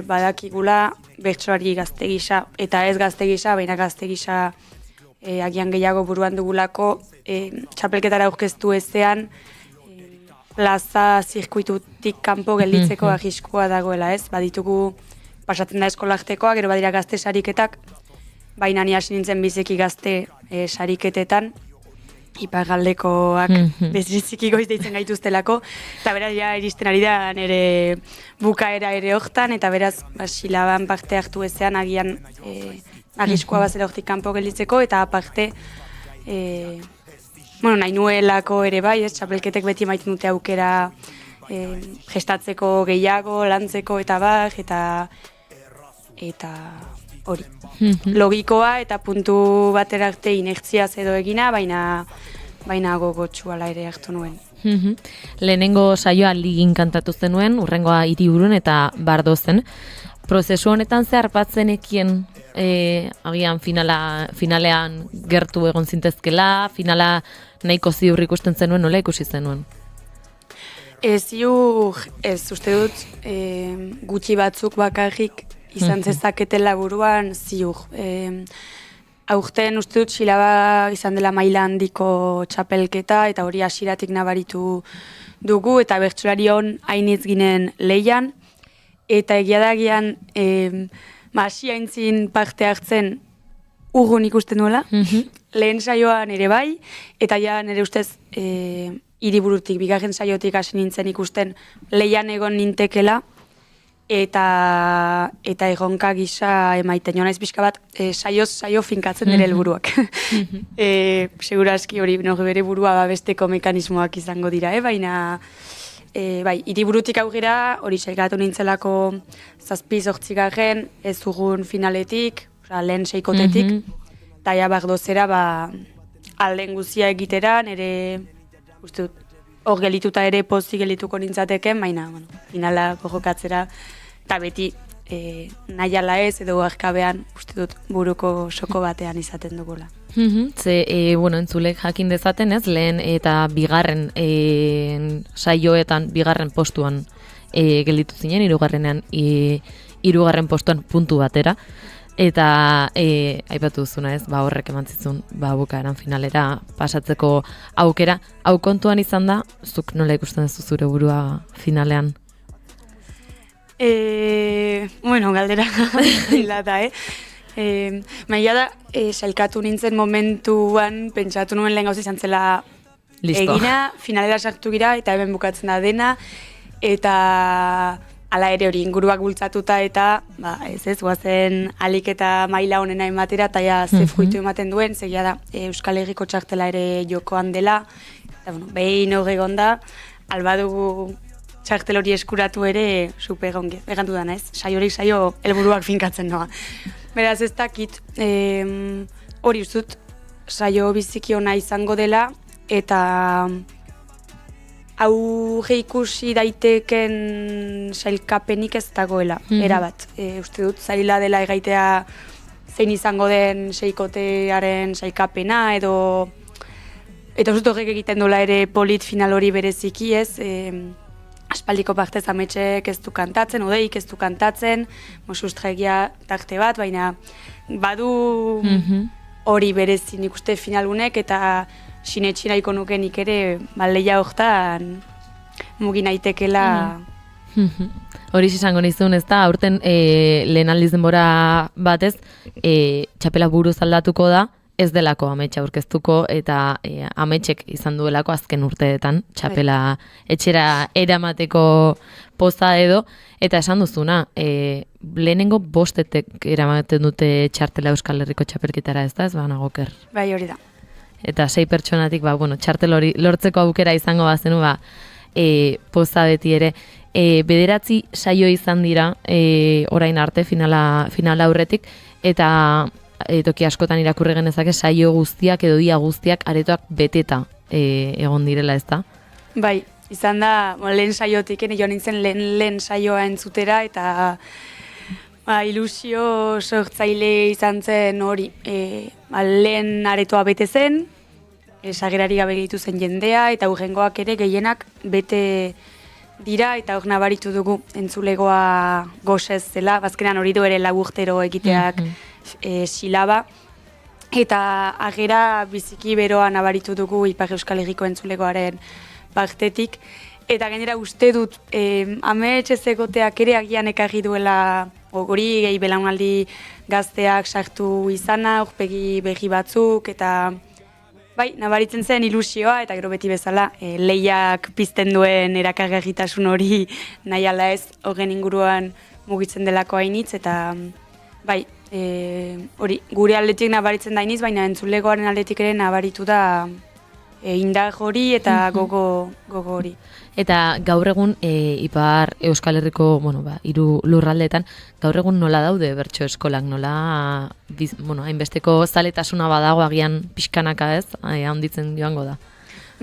badakigula bertsolari gazte gisa, eta ez gazte gisa, baina gazte gisa agian gehiago buruan dugulako, txapelketara aurkeztu ezean, plaza zirkuitutik kanpo gelditzeko arriskua dagoela, ez? Baditugu pasatzen da eskolartekoa, gero badira gazte sariketak, baina ni hasi nintzen biziki gazte sariketetan, iparraldekoak beziziki goiz deitzen gaituztelako, eta beraz ja iristen ari da nire bukaera ere hortan, eta beraz silaban parte hartu ezean agian arriskua bazela hortik kanpo gelditzeko, eta aparte nahi nuelako ere bai, txapelketek beti maiten dute aukera gestatzeko gehiago, lantzeko eta bar, eta hori. Logikoa eta puntu batera arte inertziaz edo egina, baina gogotsuala ere hartu nuen. Lehenengo saioa Ligin kantatu zenuen, urrengoa Hiriburun eta Bardozen. Prozesu honetan zehar batzenekien agian finalean gertu egon zintezkela, finala nahiko ziur ikusten zenuen, nola ikusi zenuen? Ziur, ez uste dut gutxi batzuk bakarrik izan zezaketela buruan ziur. Aurten uste dut silaba izan dela maila handiko txapelketa eta hori hasieratik nabaritu dugu eta bertsolari hon hainitz ginen leian. Eta egia dagian hasi haintzin parte hartzen urrun ikusten duela. Lehen saioan ere bai, eta ja nire ustez Hiriburutik, bigarren saiotik hasi nintzen ikusten leian egon nintekela, eta egonka gisa emaiten joan naiz pixka bat, saio finkatzen dira helburuak. Segurazki hori bere burua babesteko mekanismoak izango dira, baina bai, Hiriburutik aurrera hori sailkatu nintzelako 7-8 ez dugun finaletik, lehen 6kotetik, eta ja Bardozera alden guzia egiteran, ere uste dut, hor gelituta ere pozik gelituko nintzateken, baina finala gojokatzera, eta beti nahi ala ez edo arkabean uste dut buruko soko batean izaten dugula. Entzulek jakin dezaten ez, lehen eta bigarren saioetan, bigarren postuan gelditu zinen, hirugarren postuan puntu batera. Eta aipatu duzuna ez, horrek eman zizun bukaeran finalera pasatzeko aukera. Hau kontuan izan da, zuk nola ikusten duzu zure burua finalean? Galdera hilata, Maia da, sailkatu nintzen momentuan, pentsatu nuen lehen gauz izan zela egina, finalera sartu gira, eta hemen bukatzen da dena, eta hala ere hori inguruak bultzatuta eta ez guazen alik eta maila honena ematera eta ja ze fruitu ematen duen, zegia da Euskal Herriko txartela ere jokoan dela, eta behin hori egonda, albadugu txartel hori eskuratu ere super ongi, egantu dana ez, saio helburuak finkatzen noa. Beraz ez dakit, hori uzut, saio biziki ona izango dela, eta aurre ikusi daiteken sailkapenik ez dagoela, erabat. Uste dut, zaila dela egaitea zein izango den seikotearen sailkapena, edo uste dut horrek egiten dola ere polit final hori bereziki ez, aspaldiko partez ametxek ez du kantatzen, odeik ez du kantatzen, sustraegia tarte bat, baina badu hori berezi nik uste finalunek, eta sinetxinaiko nukenik ere leia hortan mugin aitekela. Hori izango nizun, ez da, aurten lehen aldiz denbora batez, txapela buruz aldatuko da, ez delako ametsa aurkeztuko eta ametxek izan duelako azken urteetan txapela etxera eramateko poza edo, eta esan duzuna, lehenengo bostetek eramaten dute txartela Euskal Herriko txapelketara, ez da, ez nagoker. Bai, hori da. Eta 6 pertsonatik, txartel hori lortzeko aukera izango bazenu, poza beti ere. 9 saio izan dira, orain arte, finala aurretik, eta toki askotan irakurri genezake saio guztiak edo dia guztiak aretoak beteta egon direla, ez da? Bai, izan da, lehen saiotik, jo nintzen lehen saioa entzutera, eta ilusio sortzaile izan zen hori, lehen aretoa bete zen, sagerari gabe gehitu zen jendea, eta urrengoak ere gehienak bete dira, eta hor nabaritu dugu entzulegoa gozez zela, bazkenan hori du ere laburtero egiteak silaba, eta agera biziki beroa nabaritu dugu Ipar Euskal Herriko entzulegoaren partetik, eta gainera uste dut amets ez egoteak ere agian ekarri duela hori gehi belaunaldi gazteak sartu izana, aurpegi berri batzuk, eta bai, nabaritzen zen ilusioa, eta gero beti bezala, lehiak pizten duen erakargarritasun hori nahi ala ez, horren inguruan mugitzen delako hainitz, eta bai, hori, gure aldetik nabaritzen da iniz, baina entzulegoaren aldetik ere nabaritu da indar hori eta gogo hori. Eta gaur egun Ipar Euskal Herriko, hiru lurraldeetan, gaur egun nola daude bertso eskolak, nola, hainbesteko zaletasuna badago agian pixkanaka ez, handitzen joango da.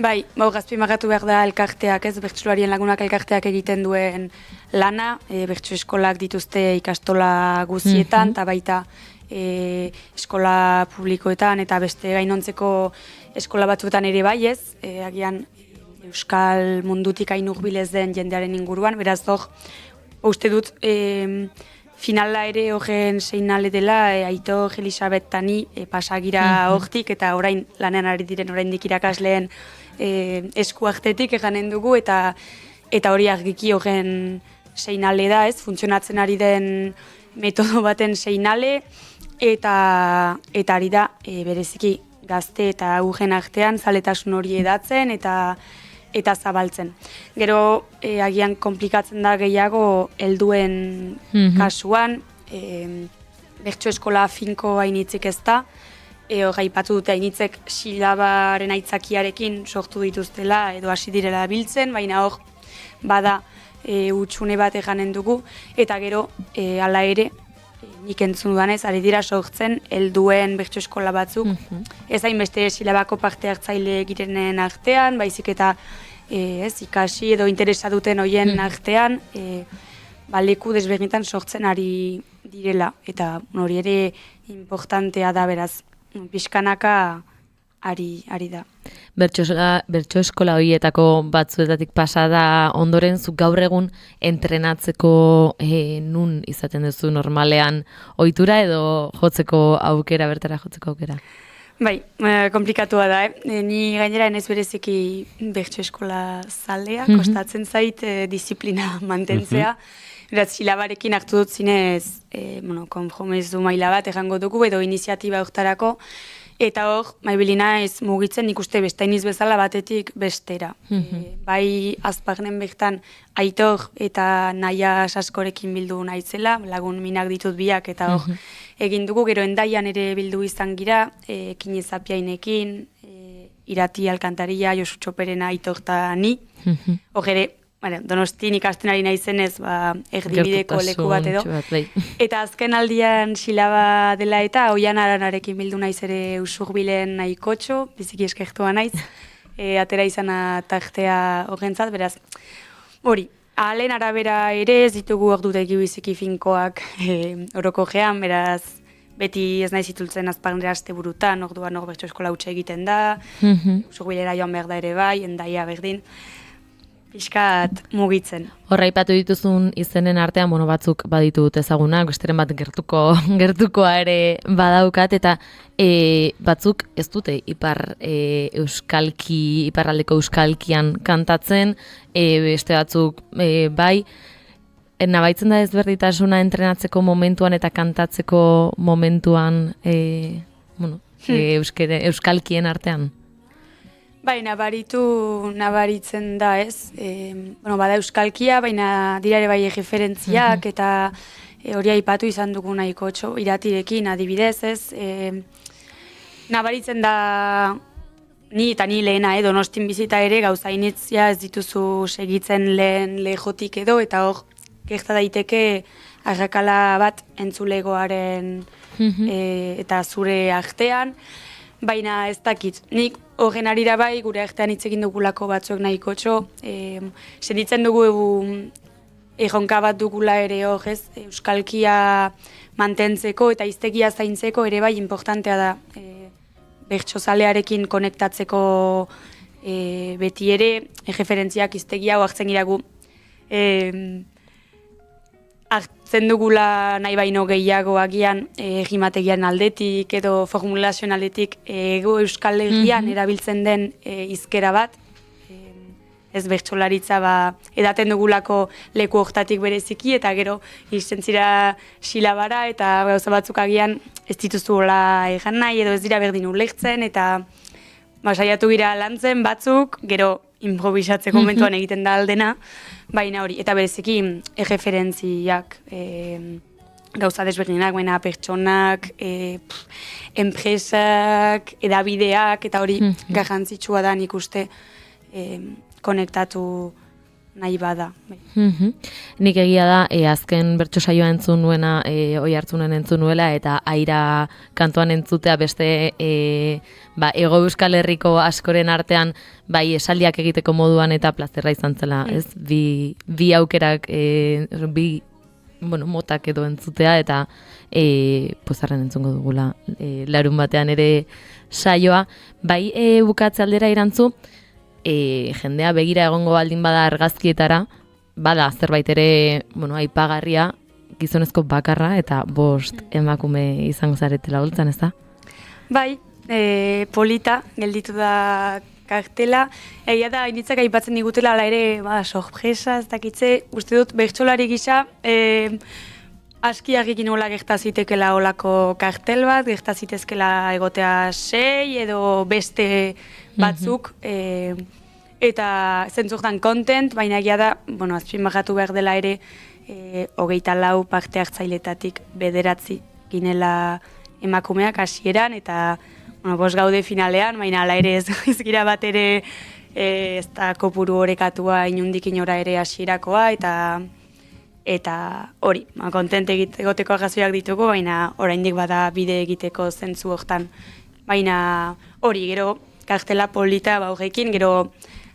Bai, azpimarratu behar da elkarteak ez, bertsolarien lagunak elkarteak egiten duen lana, bertso eskolak dituzte ikastola guztietan, eta baita eskola publikoetan eta beste gainontzeko eskola batzuetan ere bai ez, agian Euskal mundutik hain hurbilez den jendearen inguruan, beraz hor, uste dut finala ere horren seinale dela, Aitor Elisabet Tani pasagira hortik, eta orain lanean ari diren oraindik irakasleen eskuartetik eganen dugu, eta hori argiki horren seinale da, ez, funtzionatzen ari den metodo baten seinale, eta ari da bereziki gazte eta aurren artean zaletasun hori edatzen eta zabaltzen. Gero agian komplikatzen da gehiago helduen kasuan, bertso eskola finko hainitzik ez da, gaipatu dute hainitzek silabaren aitzakiarekin sortu dituztela edo hasi direla biltzen, baina hor bada hutsune bat eganen dugu, eta gero hala ere, nik entzun dudanez, ari dira sortzen helduen bertso eskola batzuk, ez hainbeste silabako parte hartzaile girenen artean, baizik eta ikasi edo interesa duten hoien artean, leku desberdinetan sortzen ari direla, eta hori ere importantea da, beraz, pixkanaka ari da. Bertso eskola horietako batzuetatik pasada ondoren, zuk gaur egun entrenatzeko nun izaten duzu normalean ohitura edo jotzeko aukera, bertara jotzeko aukera? Bai, komplikatua da, Ni gainera enez bereziki bertso eskola zalea, kostatzen zait disiplina mantentzea. Beraz, silabarekin hartu dut zinez, konpromezu maila bat egango dugu, edo iniziatiba hortarako, eta hor, maibilina ez mugitzen ikuste bestainiz bezala batetik bestera. Bai, azpagnen bertan Aitor eta Naia Saskorekin bildu nahitzela, lagun minak ditut biak, eta hor, egin dugu, gero Endaian ere bildu izan gira, Kine Zapiainekin, Irati Alkantaria, Josu Txoperena, Aitor eta ni. Hor ere, Donostin ikasten ari naizenez, erdibideko leku bat edo. Eta azken aldian silaba dela eta Oian Aranarekin bildu naiz ere Usurbilen nahikotxo, biziki eskertua naiz, atera izana tartea horrentzat, beraz. Hori, ahalen arabera ere ez ditugu ordutegi biziki finkoak orokogean, beraz, beti ez naiz itultzen azpagnera asteburutan, orduan hor bertso eskola hutsa egiten da, Usurbilera joan behar da ere bai, Endaia berdin, pixkat mugitzen. Horra aipatu dituzun izenen artean, batzuk baditu dut ezagunak, besteren bat gertukoa ere badaukat, eta batzuk ez dute iparraldeko euskalkian kantatzen, beste batzuk bai, nabaitzen da ezberditasuna entrenatzeko momentuan eta kantatzeko momentuan euskalkien artean? Bai, nabaritzen da ez. Bada euskalkia, baina dira ere bai referentziak, eta hori aipatu izan dugu nahiko Iratirekin adibidez ez. Nabaritzen da ni eta ni lehena Donostin bizita ere gauza initzia ez dituzu segitzen lehen lehotik edo, eta hor gerta daiteke arrakala bat entzulegoaren eta zure artean, baina ez dakit. Nik horren arira bai, gure artean hitz egin dugulako batzuek nahiko sentitzen dugu erronka bat dugula ere hor, ez, euskalkia mantentzeko eta hiztegia zaintzeko ere bai importantea da bertsozalearekin konektatzeko beti ere, referentziak hiztegia hartzen gira gu hartzen dugula nahi baino gehiago agian rimategian aldetik edo formulazioan aldetik ego Euskal Herrian erabiltzen den hizkera bat, ez bertsolaritza edaten dugulako leku hortatik bereziki, eta gero izten zira silabara, eta gauza batzuk agian ez dituzuela egan nahi, edo ez dira berdin ulertzen, eta saiatu gira lantzen batzuk, gero improvisatzeko momentuan egiten da aldena, baina hori, eta bereziki erreferentziak, gauza desberdinak, baina pertsonak, enpresak, edabideak, eta hori garrantzitsua da nik uste konektatu nahi bada. Nik egia da, azken bertso saioa entzun nuena, oi hartzunen entzun nuela, eta aira kantuan entzutea beste Ego Euskal Herriko askoren artean, bai esaldiak egiteko moduan eta plazerra izan zela, ez? Bi aukerak, bi motak edo entzutea, eta pozarren entzungo dugula larun batean ere saioa. Bai bukatze aldera irantzu, jendea begira egongo baldin bada argazkietara, bada zerbait ere, aipagarria, gizonezko bakarra eta 5 emakume izango zaretela holtzan, ez da? Bai, polita, gelditu da kartela, egia da, initzak aipatzen digutela, ala ere, sorpresa, ez dakitze, uste dut, bertsolari gisa, aski argikin hola gertazitekeela olako kartel bat, gertazitezkela egotea 6 edo beste batzuk, eta zentzuktan content, baina egia da, azpimarratu behar dela ere, 24 parte hartzailetatik 9 ginela emakumeak hasieran, eta 5 gaude finalean, baina ala ere ez gira bat ere ez da kopuru orekatua inundik inora ere hasierakoa, eta hori, kontent egoteko arrazoiak ditugu, baina oraindik bada bide egiteko zentzu hortan. Baina hori, gero kartela polita horrekin, gero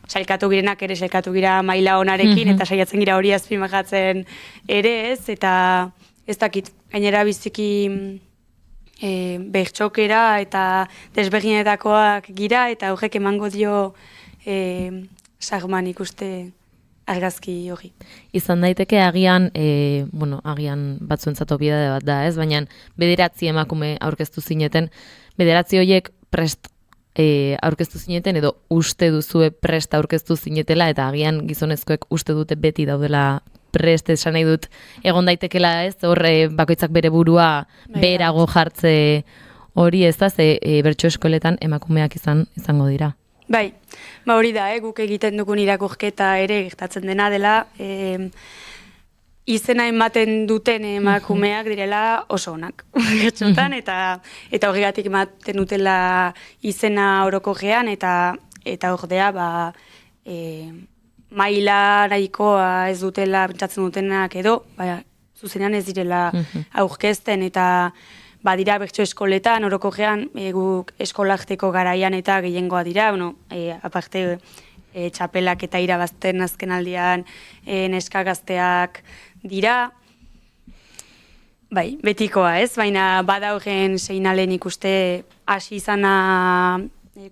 sailkatu girenak ere sailkatu gira maila onarekin, eta saiatzen gira hori azpimarratzen ere ez, eta ez dakit, gainera biziki bertxokera eta desberdinetakoak gira, eta horrek emango dio sarman ikuste argazki hori. Izan daiteke agian, agian batzuentzat obidade bat da, ez? Baina 9 emakume aurkeztu zineten, 9 horiek prest aurkeztu zineten, edo uste duzue prest aurkeztu zinetela, eta agian gizonezkoek uste dute beti daudela prest, esan nahi dut, egon daitekela, ez? Horre bakoitzak bere burua beherago jartze hori, ez da, ze bertso eskoletan emakumeak izango dira. Bai, hori da, guk egiten dugun irakurketa ere gertatzen dena dela, izena ematen duten emakumeak direla oso onak gertxotan, eta horregatik ematen dutela izena orokorrean, eta ordea maila nahikoa ez dutela pentsatzen dutenak edo, zuzenean ez direla aurkezten, eta badira bertso eskoletan, orokorrean, guk eskolarteko garaian eta gehiengoa dira, aparte txapelak eta irabazten azken aldian neska gazteak dira, bai, betikoa ez, baina bada horren seinalen ikuste hasi izana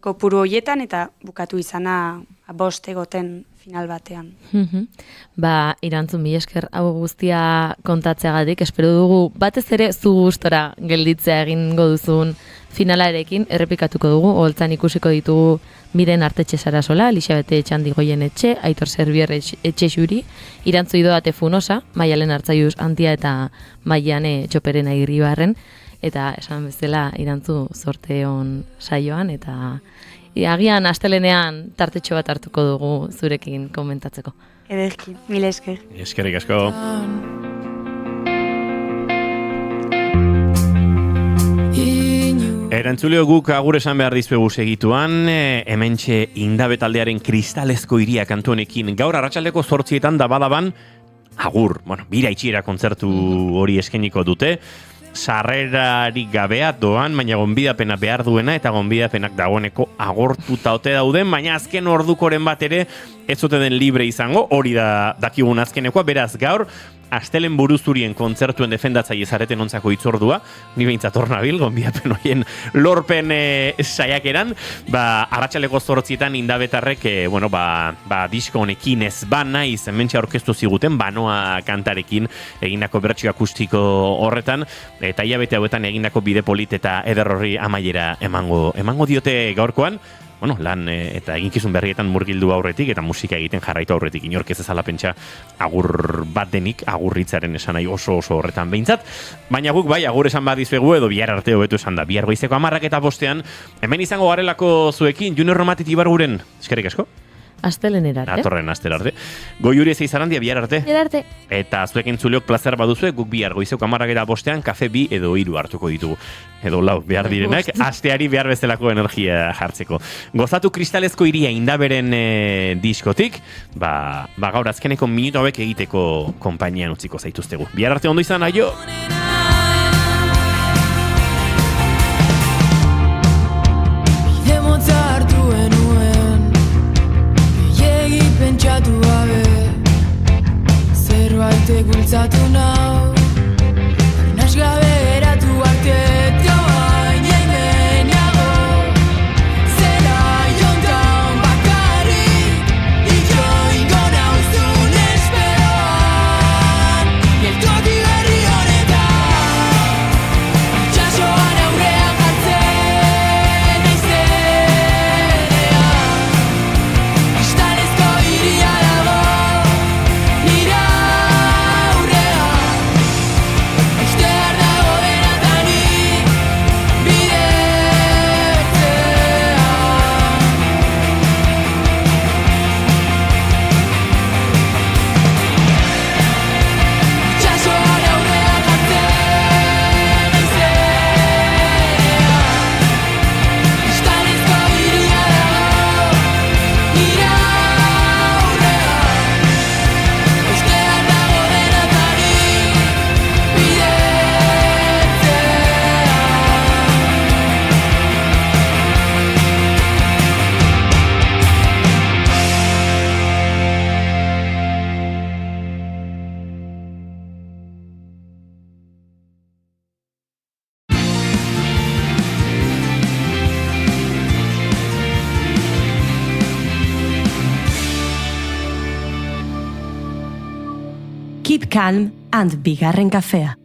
kopuru horietan eta bukatu izana 5 egoten final batean. Irantzun, mila esker hau guztia kontatzeagatik, espero dugu batez ere zu gustora gelditzea egingo duzun finalarekin, errepikatuko dugu, holtzan ikusiko ditugu Miren Artetxe Sarasola, Elixabete Etxandigoien etxe, Aitor Serbier etxe xuri, Irantzu Idoate Funosa, Maialen Artzaiuz Antia eta Maiane Txoperena Irribarren, eta esan bezala Irantzu zorte on saioan, eta agian astelenean tartetxo bat hartuko dugu zurekin komentatzeko. Ederki, mila esker. Eskerrik asko. Erantzuleo guk agur esan behar dizuegu segituan, hementxe Indabe taldearen Kristalezko Hiria kantu honekin gaur arratsaldeko 8 da badaban, agur, bira itxiera kontzertu hori eskainiko dute, sarrerarik gabea doan, baina gonbidapena behar duena, eta gonbidapenak dagoeneko agortuta ote dauden, baina azken ordukoren bat ere ez ote den libre izango, hori da dakigun azkenekoa, beraz gaur, astelen buruzurien kontzertuen defendatzaile zareten ontzako itzordua, ni behintzat hor nabil, gonbidapen horien lorpen saiakeran, arratsaleko 8etan Indabetarrek, disko honekin ez naiz, hementxe aurkeztu ziguten, Banoa kantarekin egindako bertsio akustiko horretan, eta hilabete hauetan egindako bide polit eta eder horri amaiera emango diote gaurkoan, lan eta eginkizun berrietan murgildu aurretik eta musika egiten jarraitu aurretik inork ez ezala pentsa agur bat denik, agurritzaren esan nahi oso horretan behintzat, baina guk bai agur esan bat dizuegu edo bihar arte hobetu esan da, bihar goizeko 10:05 hemen izango garelako zuekin Junior Romatit Ibarguren, eskerrik asko? Astelener arte. Datorren astera arte. Goiuri Zeizarandia bihar arte. Bihar arte. Eta zuekin zuleok plazer baduzue, guk bihar goizeko 10:05 kafe 2 edo 3 hartuko ditugu. Edo 4 behar direnak, asteari behar bezalako energia jartzeko. Gozatu kristalezko iria Indaberen diskotik, gaur azkeneko minutu hauek egiteko konpainian utziko zaituztegu. Bihar arte ondo izan, aio! Pentsatu gabe zerbaitek bultzatu nau arnaz gabe eratu arte baina imeniago zera jontan bakarrik itxoingo nauzun esperoan geltoki berri honetan itxasoan aurrean jartzen Keep calm and bigarren kafea.